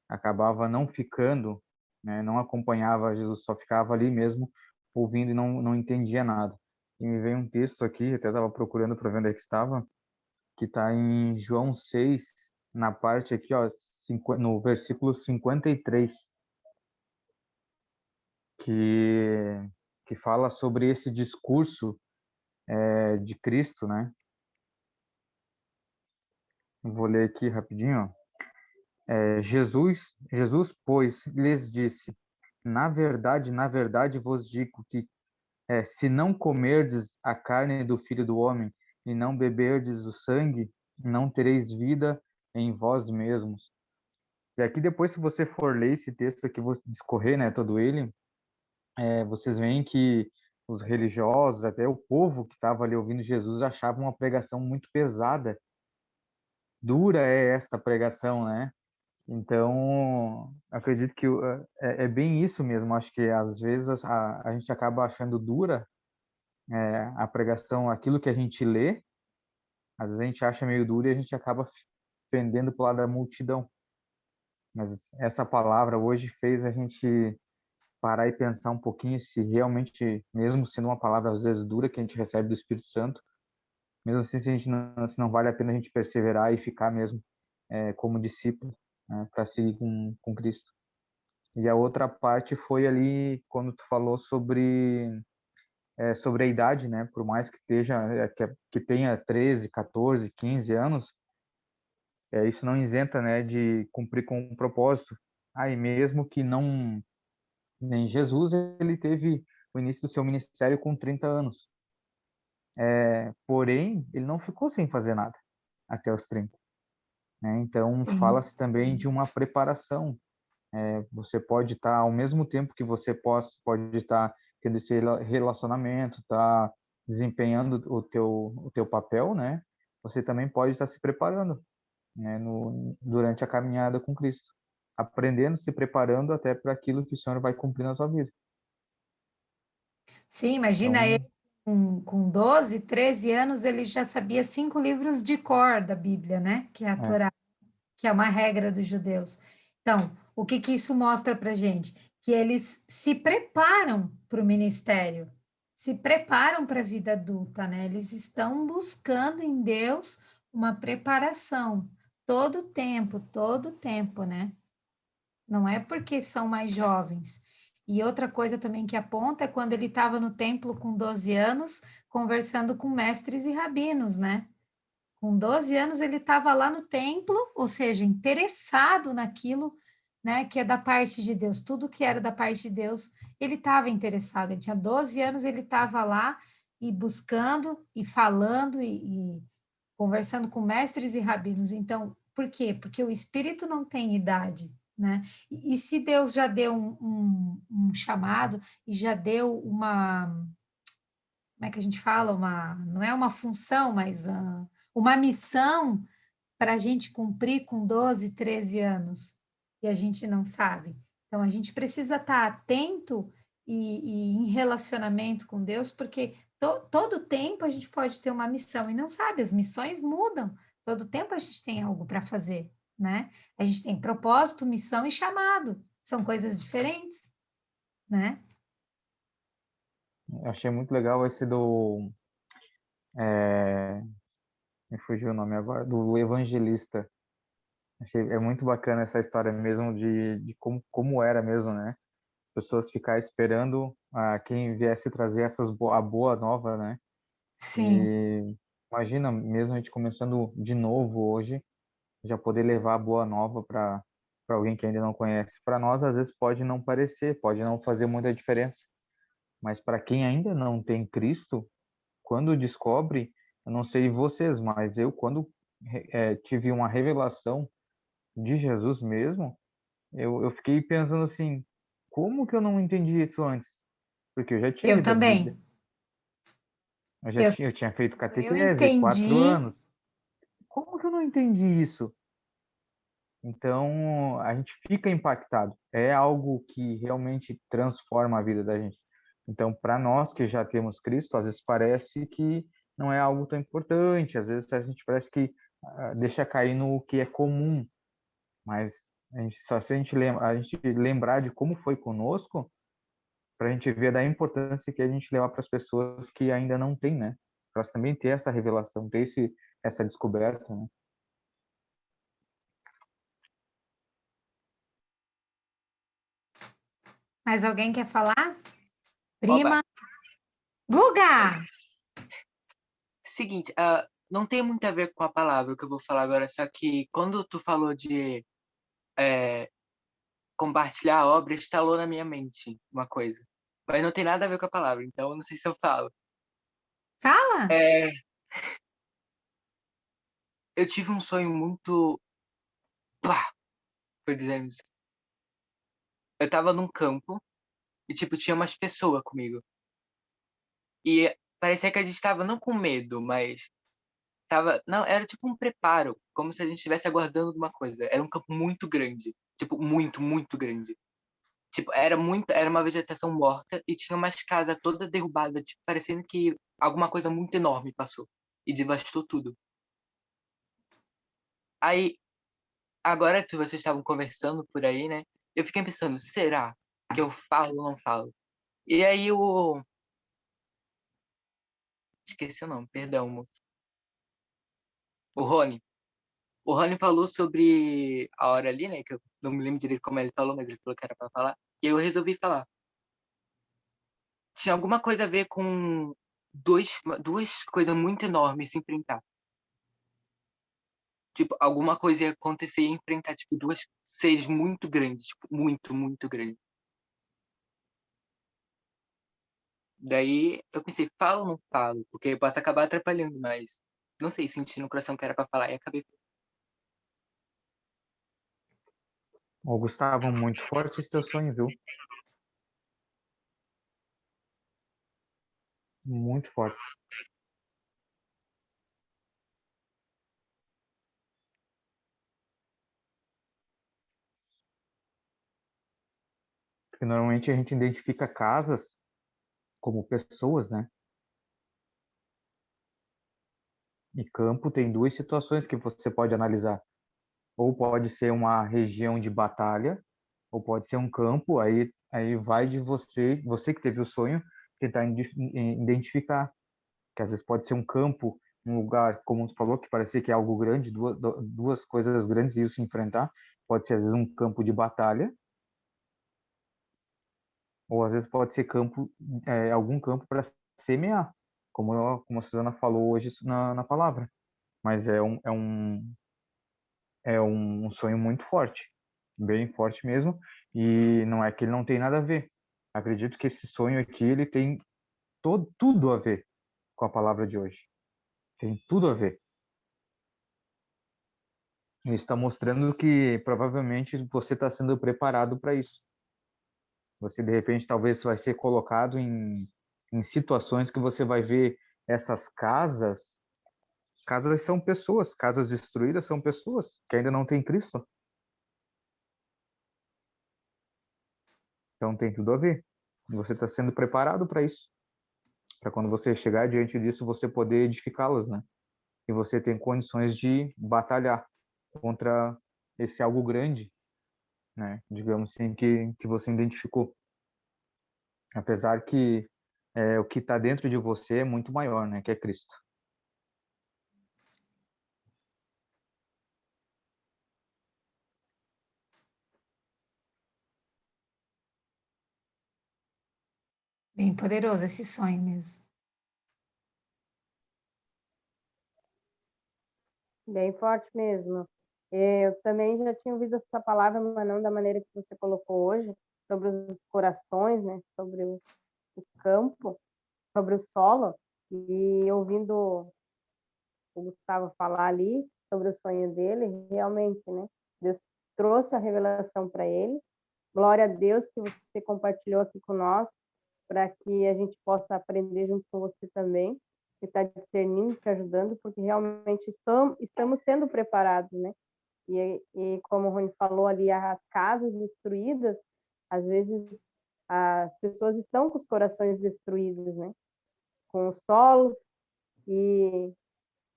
acabava não ficando, né, não acompanhava Jesus, só ficava ali mesmo ouvindo e não entendia nada. E me veio um texto aqui, até estava procurando para ver onde é que estava, que está em João 6, na parte aqui, ó, no versículo 53, que, que fala sobre esse discurso de Cristo, né? Vou ler aqui rapidinho, ó. Jesus, pois, lhes disse: na verdade vos digo que se não comerdes a carne do Filho do Homem e não beberdes o sangue, não tereis vida em vós mesmos. E aqui depois, se você for ler esse texto aqui, vou discorrer, né, todo ele, vocês veem que os religiosos, até o povo que estava ali ouvindo Jesus, achavam uma pregação muito pesada. Dura é esta pregação, né? Então, acredito que é bem isso mesmo. Acho que às vezes a gente acaba achando dura a pregação, aquilo que a gente lê, às vezes a gente acha meio duro e a gente acaba pendendo para o lado da multidão. Mas essa palavra hoje fez a gente parar e pensar um pouquinho se realmente, mesmo sendo uma palavra às vezes dura que a gente recebe do Espírito Santo, mesmo assim se não vale a pena a gente perseverar e ficar mesmo como discípulo, né, para seguir com Cristo. E a outra parte foi ali quando tu falou sobre a idade, né? Por mais que que tenha 13, 14, 15 anos, isso não isenta, né, de cumprir com o propósito. Aí mesmo que não, nem Jesus, ele teve o início do seu ministério com 30 anos. Porém, ele não ficou sem fazer nada até os 30, né? Então, Sim. fala-se também de uma preparação. Você pode estar, ao mesmo tempo que você pode estar tendo esse relacionamento, tá desempenhando o teu papel, né? Você também pode estar se preparando, né? Durante a caminhada com Cristo, aprendendo, se preparando até para aquilo que o Senhor vai cumprir na sua vida. Sim, imagina ele Então, com 12, 13 anos, ele já sabia 5 livros de cor da Bíblia, né? Que é a é, Torá, que é uma regra dos judeus. Então, o que que isso mostra para gente? Que eles se preparam para o ministério, se preparam para a vida adulta, né? Eles estão buscando em Deus uma preparação todo tempo, né? Não é porque são mais jovens. E outra coisa também que aponta é quando ele estava no templo com 12 anos, conversando com mestres e rabinos, né? Com 12 anos ele estava lá no templo, ou seja, interessado naquilo, né, que é da parte de Deus. Tudo que era da parte de Deus, ele estava interessado. Ele tinha 12 anos, ele estava lá e buscando e falando e conversando com mestres e rabinos. Então, por quê? Porque o espírito não tem idade, né? E se Deus já deu um chamado e já deu uma, como é que a gente fala? Não é uma função, mas uma missão para a gente cumprir com 12, 13 anos, e a gente não sabe. Então, a gente precisa estar atento e em relacionamento com Deus, porque todo tempo a gente pode ter uma missão e não sabe, as missões mudam. Todo tempo a gente tem algo para fazer, né? A gente tem propósito, missão e chamado. São coisas diferentes, né? Eu achei muito legal esse do. Me fugiu o nome agora, do evangelista. É muito bacana essa história mesmo de como era mesmo, né? As pessoas ficar esperando quem viesse trazer a boa nova, né? Sim, E imagina, mesmo a gente começando de novo hoje, já poder levar a boa nova para alguém que ainda não conhece. Para nós, às vezes, pode não parecer, pode não fazer muita diferença, mas para quem ainda não tem Cristo, quando descobre, eu não sei vocês, mas eu, quando tive uma revelação de Jesus mesmo, eu fiquei pensando assim, como que eu não entendi isso antes? Porque eu já tinha eu lido a Bíblia, também. Eu, eu tinha feito eu catequese, 4 entendi. anos. Como que eu não entendi isso? Então, a gente fica impactado. É algo que realmente transforma a vida da gente. Então, para nós que já temos Cristo, às vezes parece que não é algo tão importante, às vezes a gente parece que deixa cair no que é comum, mas só se a gente lembrar de como foi conosco, para a gente ver da importância que a gente levar para as pessoas que ainda não têm, né? Para elas também ter essa revelação, ter essa descoberta, né? Mais alguém quer falar? Oba, Prima? Guga! seguinte, não tem muito a ver com a palavra que eu vou falar agora, só que quando tu falou de é, compartilhar a obra, instalou na minha mente uma coisa. Mas não tem nada a ver com a palavra, então eu não sei se eu falo. Fala! É, eu tive um sonho muito. Pá, por dizer isso. Eu tava num campo e, tipo, tinha umas pessoas comigo. E parecia que a gente tava não com medo, mas tava. Não, era tipo um preparo, como se a gente estivesse aguardando alguma coisa. Era um campo muito grande. Tipo, muito, muito grande. Tipo, era uma vegetação morta e tinha umas casas toda derrubada, tipo, parecendo que alguma coisa muito enorme passou e devastou tudo. Aí, agora que vocês estavam conversando por aí, né? Eu fiquei pensando, será que eu falo ou não falo? E aí esqueci o nome, perdão, moço. O Rony. O Rony falou sobre a hora ali, né? Que eu não me lembro direito como ele falou, mas ele falou que era pra falar. E eu resolvi falar. Tinha alguma coisa a ver com duas coisas muito enormes se enfrentar. Tipo, alguma coisa ia acontecer e ia enfrentar, tipo, duas seres muito grandes, tipo, muito, muito grandes. Daí eu pensei, falo ou não falo? Porque eu posso acabar atrapalhando, mas não sei, senti no coração que era pra falar e acabei. Ô, Gustavo, muito forte esse teu sonho, viu? Muito forte. Porque normalmente a gente identifica casas como pessoas, né? E campo tem duas situações que você pode analisar. Ou pode ser uma região de batalha, ou pode ser um campo. Aí vai de você que teve o sonho, tentar identificar. Que às vezes pode ser um campo, um lugar, como tu falou, que parecia que é algo grande, duas coisas grandes iam se enfrentar. Pode ser às vezes um campo de batalha, ou às vezes pode ser algum campo para semear, como a Suzana falou hoje na palavra. mas é um sonho muito forte, bem forte mesmo, e não é que ele não tem nada a ver. Acredito que esse sonho aqui, ele tem tudo a ver com a palavra de hoje. Tem tudo a ver. Ele está mostrando que provavelmente você está sendo preparado para isso. Você, de repente, talvez vai ser colocado em situações que você vai ver essas casas. Casas são pessoas, casas destruídas são pessoas que ainda não têm Cristo. Então tem tudo a ver. Você está sendo preparado para isso. Para quando você chegar diante disso, você poder edificá-las, né? E você tem condições de batalhar contra esse algo grande, né? Digamos assim, que você identificou. Apesar que o que está dentro de você é muito maior, né? Que é Cristo. Bem poderoso esse sonho mesmo. Bem forte mesmo. Eu também já tinha ouvido essa palavra, mas não da maneira que você colocou hoje, sobre os corações, né? Sobre o campo, sobre o solo. E ouvindo o Gustavo falar ali sobre o sonho dele, realmente, né? Deus trouxe a revelação para ele. Glória a Deus que você compartilhou aqui com nós, para que a gente possa aprender junto com você também, que está discernindo, te ajudando, porque realmente estamos sendo preparados, né? E como o Rony falou ali, as casas destruídas, às vezes as pessoas estão com os corações destruídos, né? Com o solo, e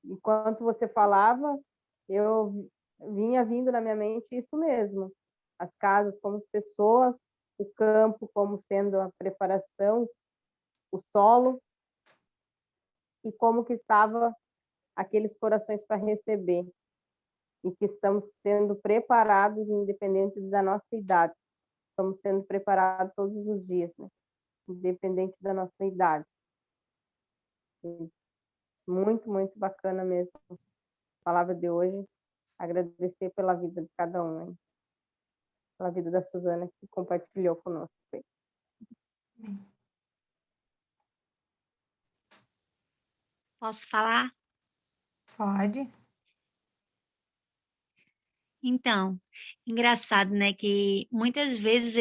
enquanto você falava, eu vinha vindo na minha mente isso mesmo. As casas como pessoas, o campo como sendo a preparação, o solo, e como que estava aqueles corações para receber. E que estamos sendo preparados, independente da nossa idade. Estamos sendo preparados todos os dias, né? Independente da nossa idade. Muito, muito bacana mesmo a palavra de hoje. Agradecer pela vida de cada um, hein? Pela vida da Suzana, que compartilhou conosco. Posso falar? Pode. Então, engraçado, né, que muitas vezes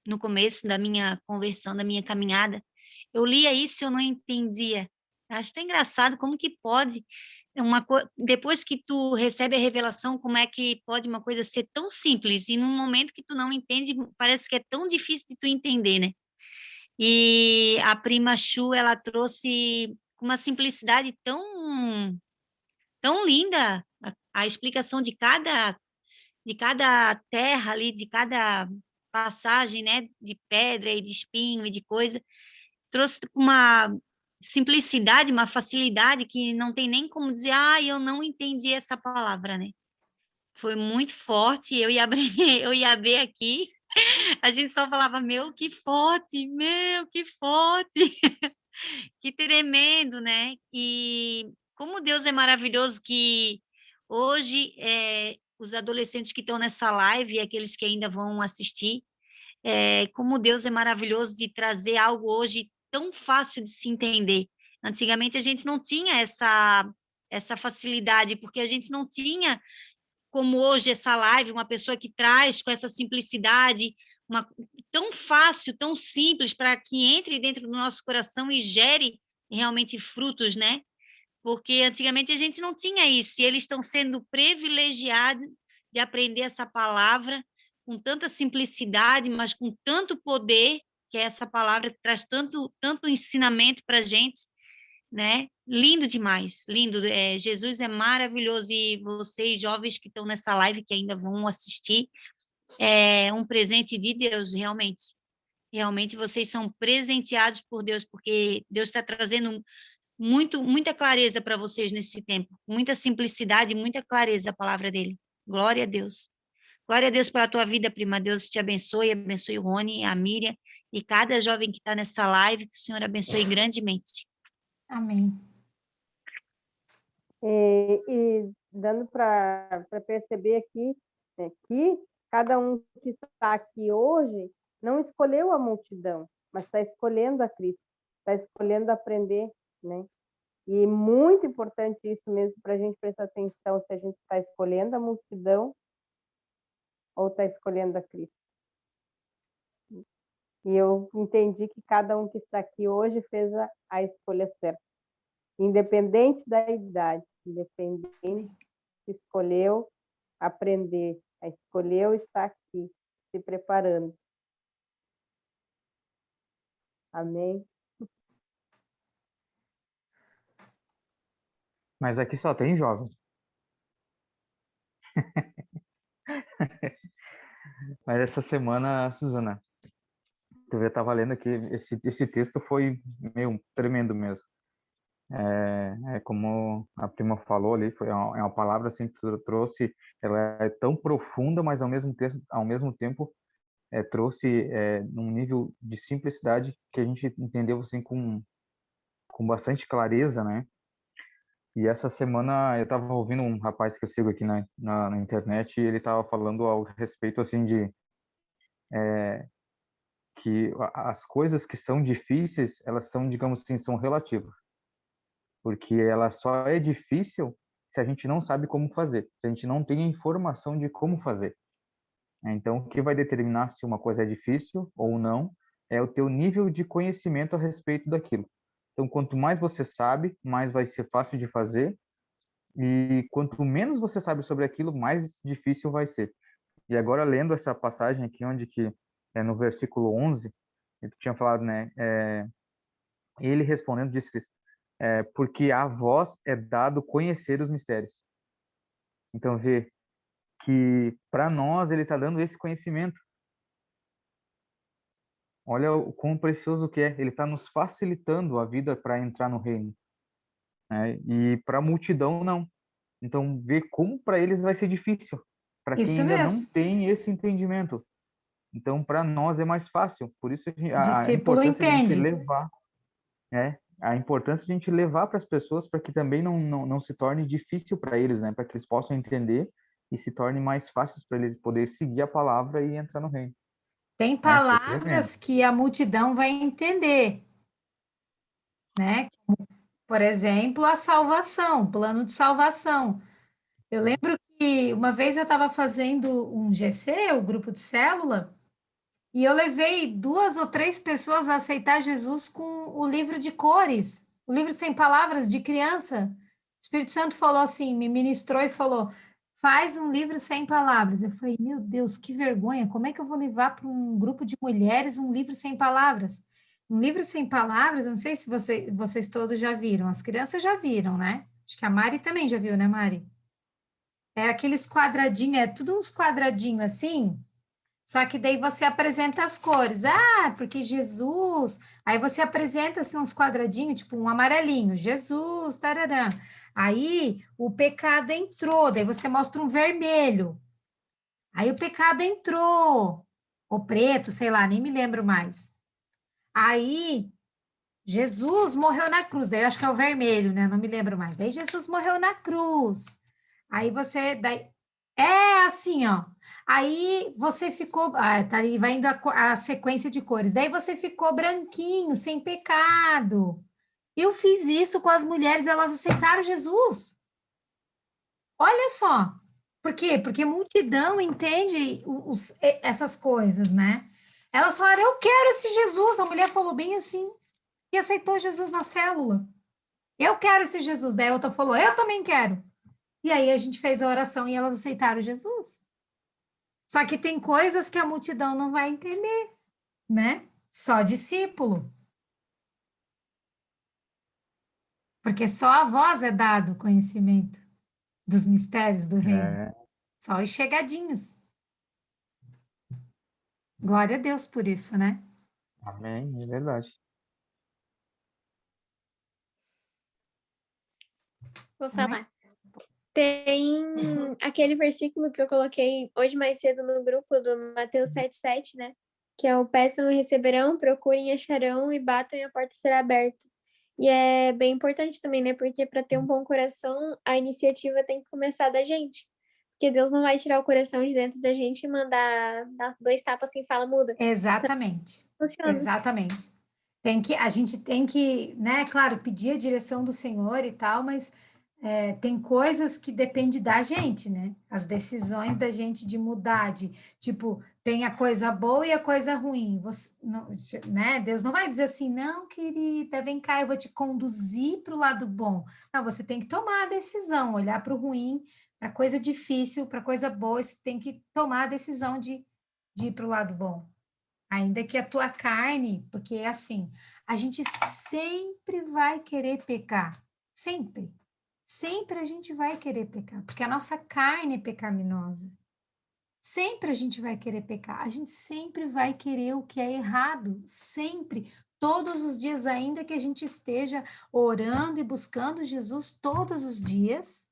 no começo da minha conversão, da minha caminhada, eu lia isso e eu não entendia. Acho tão engraçado como que pode, depois que tu recebe a revelação, como é que pode uma coisa ser tão simples e num momento que tu não entende, parece que é tão difícil de tu entender, né? E a prima Chu, ela trouxe uma simplicidade tão linda a explicação de cada terra ali, de cada passagem, né, de pedra e de espinho e de coisa, trouxe uma simplicidade, uma facilidade que não tem nem como dizer, eu não entendi essa palavra, né? Foi muito forte, eu ia abrir aqui, a gente só falava, meu, que forte, que tremendo, né? E como Deus é maravilhoso que hoje os adolescentes que estão nessa live e aqueles que ainda vão assistir, como Deus é maravilhoso de trazer algo hoje tão fácil de se entender. Antigamente a gente não tinha essa facilidade, porque a gente não tinha, como hoje essa live, uma pessoa que traz com essa simplicidade, tão fácil, tão simples, para que entre dentro do nosso coração e gere realmente frutos, né? Porque antigamente a gente não tinha isso, e eles estão sendo privilegiados de aprender essa palavra com tanta simplicidade, mas com tanto poder, que essa palavra traz tanto ensinamento para a gente, né? Lindo demais, lindo. Jesus é maravilhoso, e vocês, jovens que estão nessa live, que ainda vão assistir, é um presente de Deus, realmente. Realmente vocês são presenteados por Deus, porque Deus está trazendo muita clareza para vocês nesse tempo, muita simplicidade, muita clareza a palavra dele. Glória a Deus. Glória a Deus pela tua vida, prima. Deus te abençoe o Rony, a Miriam e cada jovem que está nessa live, que o Senhor abençoe grandemente. Amém. E dando para perceber aqui, né, que cada um que está aqui hoje não escolheu a multidão, mas está escolhendo a Cristo, está escolhendo aprender, né? E muito importante isso mesmo para a gente prestar atenção se a gente está escolhendo a multidão ou está escolhendo a Cristo. E eu entendi que cada um que está aqui hoje fez a escolha certa, independente da idade, independente, escolheu aprender, escolheu estar aqui, se preparando. Amém? Mas aqui só tem jovem. Mas essa semana, Suzana, eu estava lendo aqui, esse texto foi meio tremendo mesmo. Como a prima falou ali, é uma palavra assim que tu trouxe, ela é tão profunda, mas ao mesmo tempo trouxe num nível de simplicidade que a gente entendeu assim com bastante clareza, né? E essa semana eu estava ouvindo um rapaz que eu sigo aqui na internet e ele estava falando ao respeito assim de que as coisas que são difíceis, elas são, digamos assim, são relativas, porque ela só é difícil se a gente não sabe como fazer, se a gente não tem a informação de como fazer. Então, o que vai determinar se uma coisa é difícil ou não é o teu nível de conhecimento a respeito daquilo. Então, quanto mais você sabe, mais vai ser fácil de fazer, e quanto menos você sabe sobre aquilo, mais difícil vai ser. E agora, lendo essa passagem aqui, onde que é no versículo 11, ele tinha falado, né, ele respondendo disse, porque a vós é dado conhecer os mistérios. Então, vê que para nós ele está dando esse conhecimento. Olha o quão precioso que é. Ele está nos facilitando a vida para entrar no reino, né? E para a multidão, não. Então, vê como para eles vai ser difícil, para quem Isso ainda não mesmo. tem esse entendimento. Então, para nós é mais fácil. Por isso a Discípulo importância de a gente entende. levar, né? A importância de a gente levar para as pessoas para que também não se torne difícil para eles, né? Para que eles possam entender e se torne mais fácil para eles poderem seguir a palavra e entrar no reino. Tem Foi tremendo. palavras que a multidão vai entender, né? Por exemplo, a salvação, plano de salvação. Eu lembro que uma vez eu estava fazendo um GC, o grupo de célula, e eu levei 2 ou 3 pessoas a aceitar Jesus com o livro de cores, o livro sem palavras de criança. O Espírito Santo falou assim, me ministrou e falou: faz um livro sem palavras. Eu falei, meu Deus, que vergonha! Como é que eu vou levar para um grupo de mulheres um livro sem palavras? Um livro sem palavras, eu não sei se vocês todos já viram, as crianças já viram, né? Acho que a Mari também já viu, né, Mari? É aqueles quadradinhos, é tudo uns quadradinhos assim, só que daí você apresenta as cores. Ah, porque Jesus. Aí você apresenta assim, uns quadradinhos, tipo um amarelinho, Jesus, tararã. Aí o pecado entrou, daí você mostra um vermelho. Aí o pecado entrou, ou preto, sei lá, nem me lembro mais. Aí Jesus morreu na cruz, daí eu acho que é o vermelho, né? Não me lembro mais. Daí Jesus morreu na cruz. Aí você, daí, é assim, ó. Aí você ficou, tá ali, vai indo a sequência de cores. Daí você ficou branquinho, sem pecado. Eu fiz isso com as mulheres, elas aceitaram Jesus. Olha só. Por quê? Porque multidão entende essas coisas, né? Elas falaram, eu quero esse Jesus. A mulher falou bem assim e aceitou Jesus na célula. Eu quero esse Jesus. Daí a outra falou, eu também quero. E aí a gente fez a oração e elas aceitaram Jesus. Só que tem coisas que a multidão não vai entender, né? Só discípulo. Porque só a vós é dado o conhecimento dos mistérios do reino. Só os chegadinhos. Glória a Deus por isso, né? Amém, é verdade. Vou falar. Tem aquele versículo que eu coloquei hoje mais cedo no grupo do Mateus 7,7, né? Que é o peçam e receberão, procurem e acharão e batam e a porta será aberta. E é bem importante também, né? Porque para ter um bom coração, a iniciativa tem que começar da gente. Porque Deus não vai tirar o coração de dentro da gente e mandar dar 2 tapas assim, fala, muda. Exatamente. Funciona. Exatamente. A gente tem que, né, claro, pedir a direção do Senhor e tal, mas tem coisas que dependem da gente, né? As decisões da gente de mudar, tipo, tem a coisa boa e a coisa ruim. Você, não, né? Deus não vai dizer assim, não, querida, vem cá, eu vou te conduzir para o lado bom. Não, você tem que tomar a decisão, olhar para o ruim, para a coisa difícil, para a coisa boa, você tem que tomar a decisão de ir para o lado bom. Ainda que a tua carne, porque é assim, a gente sempre vai querer pecar, sempre. Sempre a gente vai querer pecar, porque a nossa carne é pecaminosa. Sempre a gente vai querer pecar, a gente sempre vai querer o que é errado, sempre, todos os dias, ainda que a gente esteja orando e buscando Jesus todos os dias,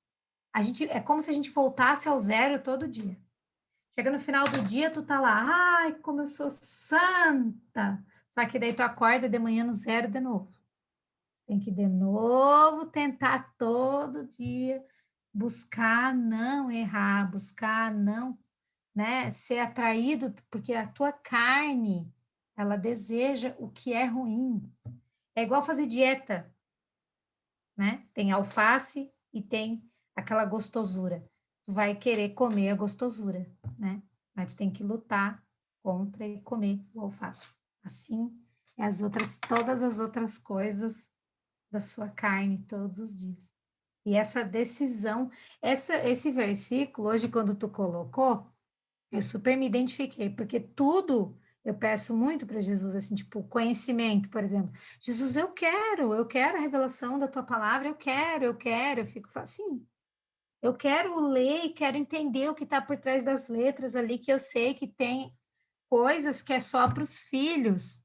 é como se a gente voltasse ao zero todo dia. Chega no final do dia, tu tá lá, ai, como eu sou santa. Só que daí tu acorda de manhã no zero de novo. Tem que de novo tentar todo dia buscar não errar, buscar não, né, ser atraído, porque a tua carne, ela deseja o que é ruim. É igual fazer dieta, né? Tem alface e tem aquela gostosura. Tu vai querer comer a gostosura, né? Mas tu tem que lutar contra e comer o alface. Assim é todas as outras coisas da sua carne todos os dias. E essa decisão, esse versículo, hoje, quando tu colocou, eu super me identifiquei, porque tudo eu peço muito para Jesus, assim, tipo, conhecimento, por exemplo. Jesus, eu quero a revelação da tua palavra, eu fico assim, eu quero ler e quero entender o que está por trás das letras ali, que eu sei que tem coisas que é só para os filhos,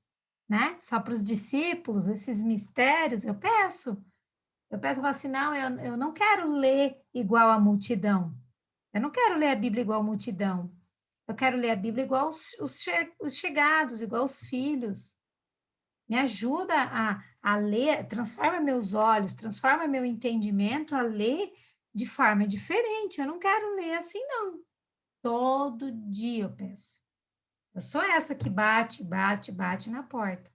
né? Só para os discípulos, esses mistérios, eu peço. Eu falo assim, não, eu não quero ler igual a multidão. Eu não quero ler a Bíblia igual a multidão. Eu quero ler a Bíblia igual os chegados, igual os filhos. Me ajuda a ler, transforma meus olhos, transforma meu entendimento a ler de forma diferente. Eu não quero ler assim, não. Todo dia eu peço. Eu sou essa que bate, bate, bate na porta.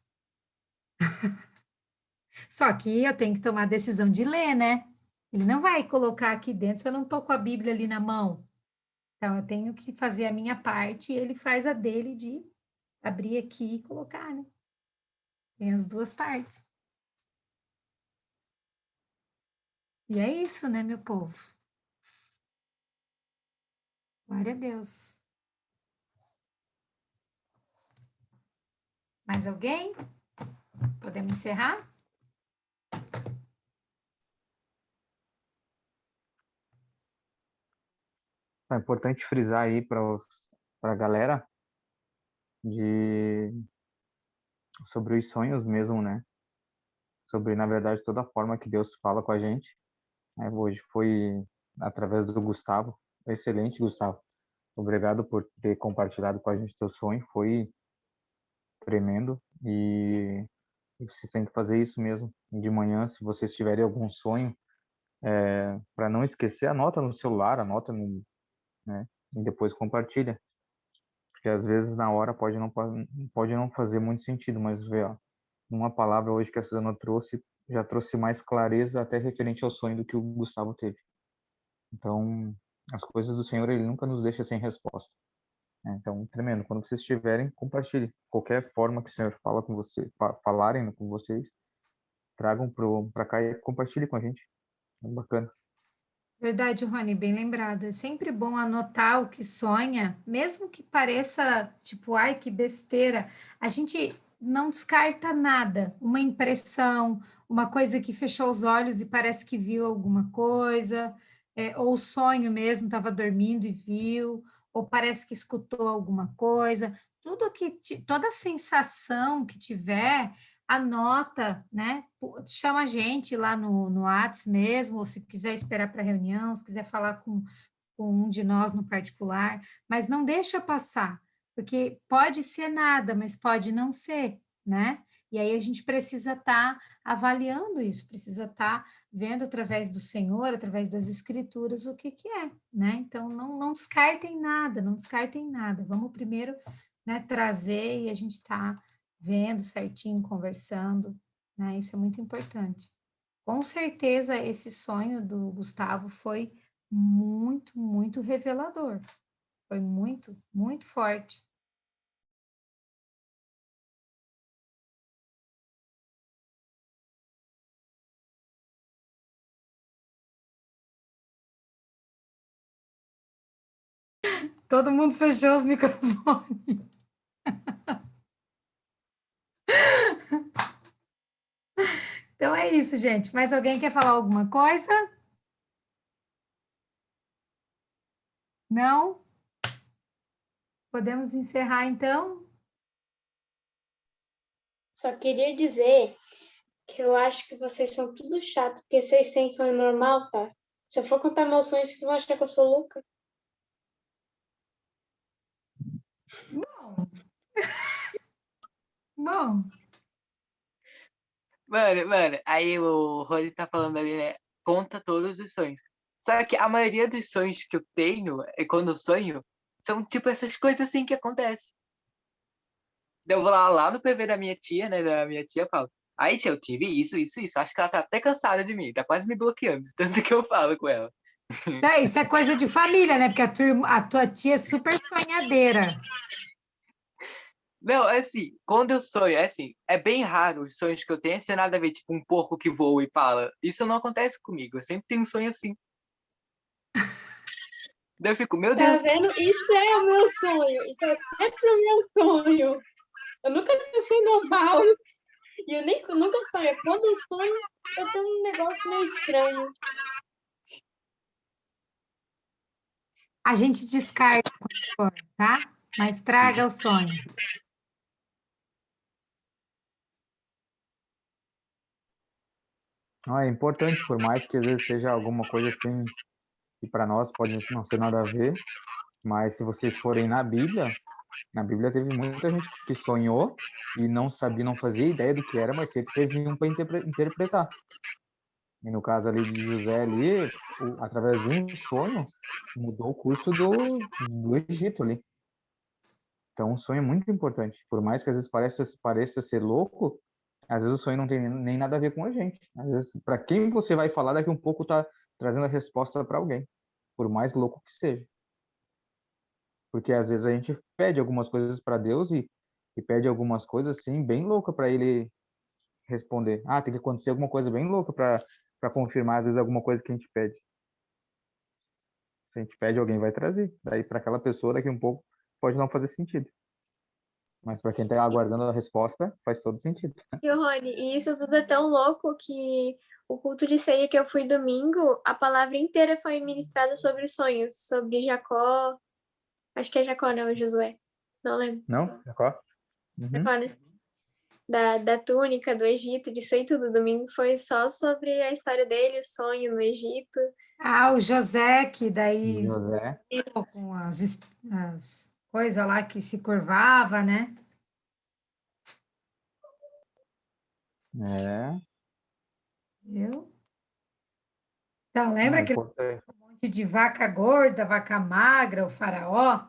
Só que eu tenho que tomar a decisão de ler, né? Ele não vai colocar aqui dentro se eu não estou com a Bíblia ali na mão. Então, eu tenho que fazer a minha parte e ele faz a dele de abrir aqui e colocar, né? Tem as duas partes. E é isso, né, meu povo? Glória a Deus. Mais alguém? Podemos encerrar? É importante frisar aí para a galera de sobre os sonhos mesmo, né? Sobre, na verdade, toda a forma que Deus fala com a gente. Hoje foi através do Gustavo. Excelente, Gustavo. Obrigado por ter compartilhado com a gente teu sonho. Foi tremendo. E vocês têm que fazer isso mesmo. De manhã, se vocês tiverem algum sonho, para não esquecer, anota no celular, anota no, né? E depois compartilha. Porque às vezes na hora pode não fazer muito sentido, mas vê, ó, uma palavra hoje que a Suzana trouxe, já trouxe mais clareza até referente ao sonho do que o Gustavo teve. Então, as coisas do Senhor, ele nunca nos deixa sem resposta, né? Então, tremendo. Quando vocês estiverem, compartilhe. Qualquer forma que o Senhor fala com você, falarem com vocês, tragam para cá e compartilhe com a gente. É bacana. Verdade, Rony, bem lembrado. É sempre bom anotar o que sonha, mesmo que pareça tipo, ai, que besteira. A gente não descarta nada. Uma impressão, uma coisa que fechou os olhos e parece que viu alguma coisa, ou o sonho mesmo, estava dormindo e viu, ou parece que escutou alguma coisa. Toda sensação que tiver, anota, né? Chama a gente lá no Whats mesmo, ou se quiser esperar para a reunião, se quiser falar com um de nós no particular, mas não deixa passar, porque pode ser nada, mas pode não ser, né? E aí a gente precisa estar avaliando isso, precisa estar vendo através do Senhor, através das Escrituras, o que é, né? Então, não descartem nada, não descartem nada. Vamos primeiro, né, trazer e a gente está vendo certinho, conversando, né? Isso é muito importante. Com certeza, esse sonho do Gustavo foi muito, muito revelador. Foi muito, muito forte. Todo mundo fechou os microfones. Então é isso, gente. Mais alguém quer falar alguma coisa? Não? Podemos encerrar então? Só queria dizer que eu acho que vocês são tudo chato, porque vocês têm sonho normal, tá? Se eu for contar meus sonhos, vocês vão achar que eu sou louca. Bom. Bom. Mano, aí o Rony tá falando ali, né? Conta todos os sonhos. Só que a maioria dos sonhos que eu tenho, é quando eu sonho, são tipo essas coisas assim que acontecem. Daí eu vou lá no PV da minha tia, né? Da minha tia, eu falo, aí tia, eu tive isso. Acho que ela tá até cansada de mim, tá quase me bloqueando, de tanto que eu falo com ela. Isso é coisa de família, né? Porque a tua tia é super sonhadeira. Não, é assim, quando eu sonho, é assim, é bem raro os sonhos que eu tenho, sem nada a ver, tipo um porco que voa e fala. Isso não acontece comigo, eu sempre tenho um sonho assim. Daí eu fico, meu Tá Deus, vendo? Isso é o meu sonho. Isso é sempre o meu sonho. Eu nunca tenho sonho normal. E eu nem nunca sonho. Quando eu sonho, eu tenho um negócio meio estranho. A gente descarta, quando for, tá? Mas traga o sonho. Não, é importante, por mais que às vezes seja alguma coisa assim que para nós pode não ser nada a ver, mas se vocês forem na Bíblia teve muita gente que sonhou e não sabia, não fazia ideia do que era, mas sempre teve um para interpretar. E no caso ali de José ali, através de um sonho, mudou o curso do Egito ali. Então, um sonho é muito importante. Por mais que às vezes pareça ser louco, às vezes o sonho não tem nem nada a ver com a gente. Às vezes, para quem você vai falar, daqui um pouco tá trazendo a resposta para alguém, por mais louco que seja. Porque às vezes a gente pede algumas coisas para Deus e pede algumas coisas assim bem louca para ele responder. Ah, tem que acontecer alguma coisa bem louca para confirmar às vezes alguma coisa que a gente pede. Se a gente pede, alguém vai trazer. Daí para aquela pessoa daqui um pouco pode não fazer sentido. Mas para quem está aguardando a resposta, faz todo sentido. E o Rony, e isso tudo é tão louco que o culto de ceia que eu fui domingo, a palavra inteira foi ministrada sobre os sonhos, sobre Jacó. Acho que é Jacó, não, é Josué. Não lembro. Não? Jacó? Uhum. Jacó, né? Da túnica, do Egito, disso aí tudo. Domingo foi só sobre a história dele, o sonho no Egito. Ah, o José, que daí José. com as coisas lá que se curvava, né? É. Viu? Então, Não, lembra é aquele importante. monte de vaca gorda, vaca magra, o faraó?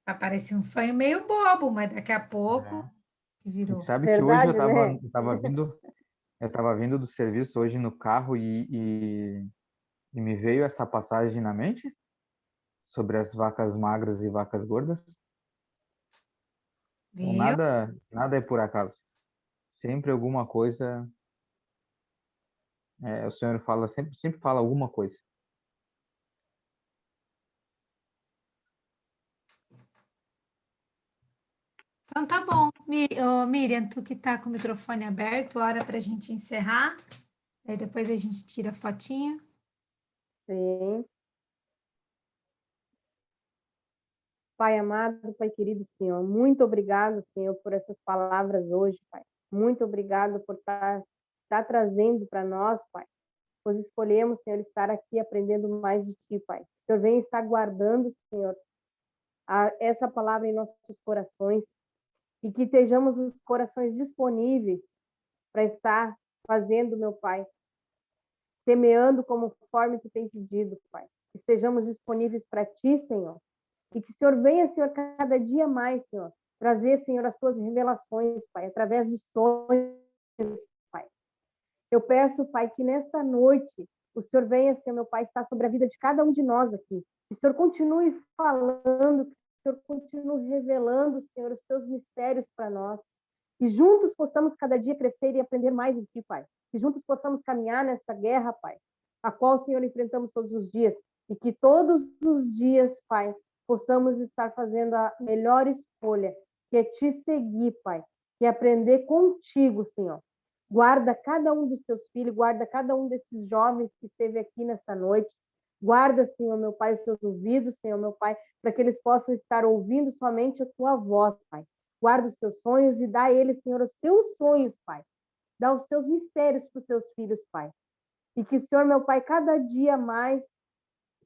Aparecia um sonho meio bobo, mas daqui a pouco É. E virou. sabe que hoje Verdade, né? eu tava vindo do serviço hoje no carro e me veio essa passagem na mente sobre as vacas magras e vacas gordas. Então, Viu? nada é por acaso. Sempre alguma coisa, o Senhor fala, sempre fala alguma coisa. Então tá bom. Ô, Miriam, tu que tá com o microfone aberto, hora para a gente encerrar. Aí depois a gente tira a fotinha. Sim. Pai amado, Pai querido Senhor, muito obrigado, Senhor, por essas palavras hoje, Pai. Muito obrigado por estar trazendo para nós, Pai. Pois escolhemos, Senhor, estar aqui aprendendo mais de Ti, Pai. O Senhor vem estar guardando, Senhor, essa palavra em nossos corações. e que estejamos os corações disponíveis para estar fazendo, meu Pai, semeando conforme tu tem pedido, Pai. Que estejamos disponíveis para ti, Senhor, e que o Senhor venha, Senhor, cada dia mais, Senhor, trazer, Senhor, as tuas revelações, Pai, através de sonhos, Pai. Eu peço, Pai, que nesta noite o Senhor venha, Senhor, meu Pai, estar sobre a vida de cada um de nós aqui. Que o Senhor continue falando, que o Senhor continue revelando, Senhor, os teus mistérios para nós. Que juntos possamos cada dia crescer e aprender mais em ti, Pai. Que juntos possamos caminhar nessa guerra, Pai, a qual, Senhor, enfrentamos todos os dias. E que todos os dias, Pai, possamos estar fazendo a melhor escolha, que é te seguir, Pai, e aprender contigo, Senhor. Guarda cada um dos teus filhos, guarda cada um desses jovens que esteve aqui nesta noite. Guarda, Senhor, meu Pai, os seus ouvidos, Senhor, meu Pai, para que eles possam estar ouvindo somente a tua voz, Pai. Guarda os teus sonhos e dá a eles, Senhor, os teus sonhos, Pai. Dá os teus mistérios para os teus filhos, Pai. E que, Senhor, meu Pai, cada dia mais,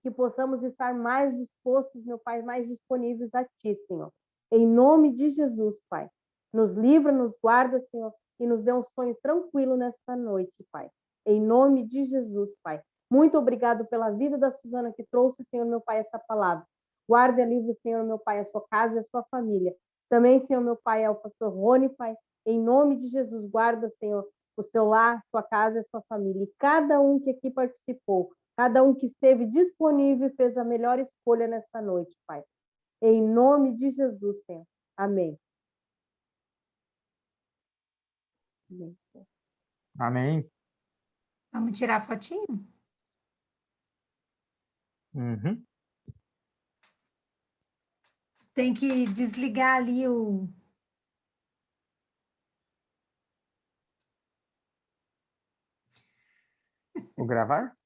que possamos estar mais dispostos, meu Pai, mais disponíveis a Ti, Senhor. Em nome de Jesus, Pai. Nos livra, nos guarda, Senhor, e nos dê um sonho tranquilo nesta noite, Pai. Em nome de Jesus, Pai. Muito obrigado pela vida da Suzana que trouxe, Senhor, meu Pai, essa palavra. Guarda e livre, Senhor, meu Pai, a sua casa e a sua família. Também, Senhor, meu Pai, ao pastor Rony, Pai. Em nome de Jesus, guarda, Senhor, o seu lar, sua casa e a sua família. E cada um que aqui participou, cada um que esteve disponível e fez a melhor escolha nesta noite, Pai. Em nome de Jesus, Senhor. Amém. Amém. Vamos tirar a fotinho? Uhum. Tem que desligar ali o... O gravar?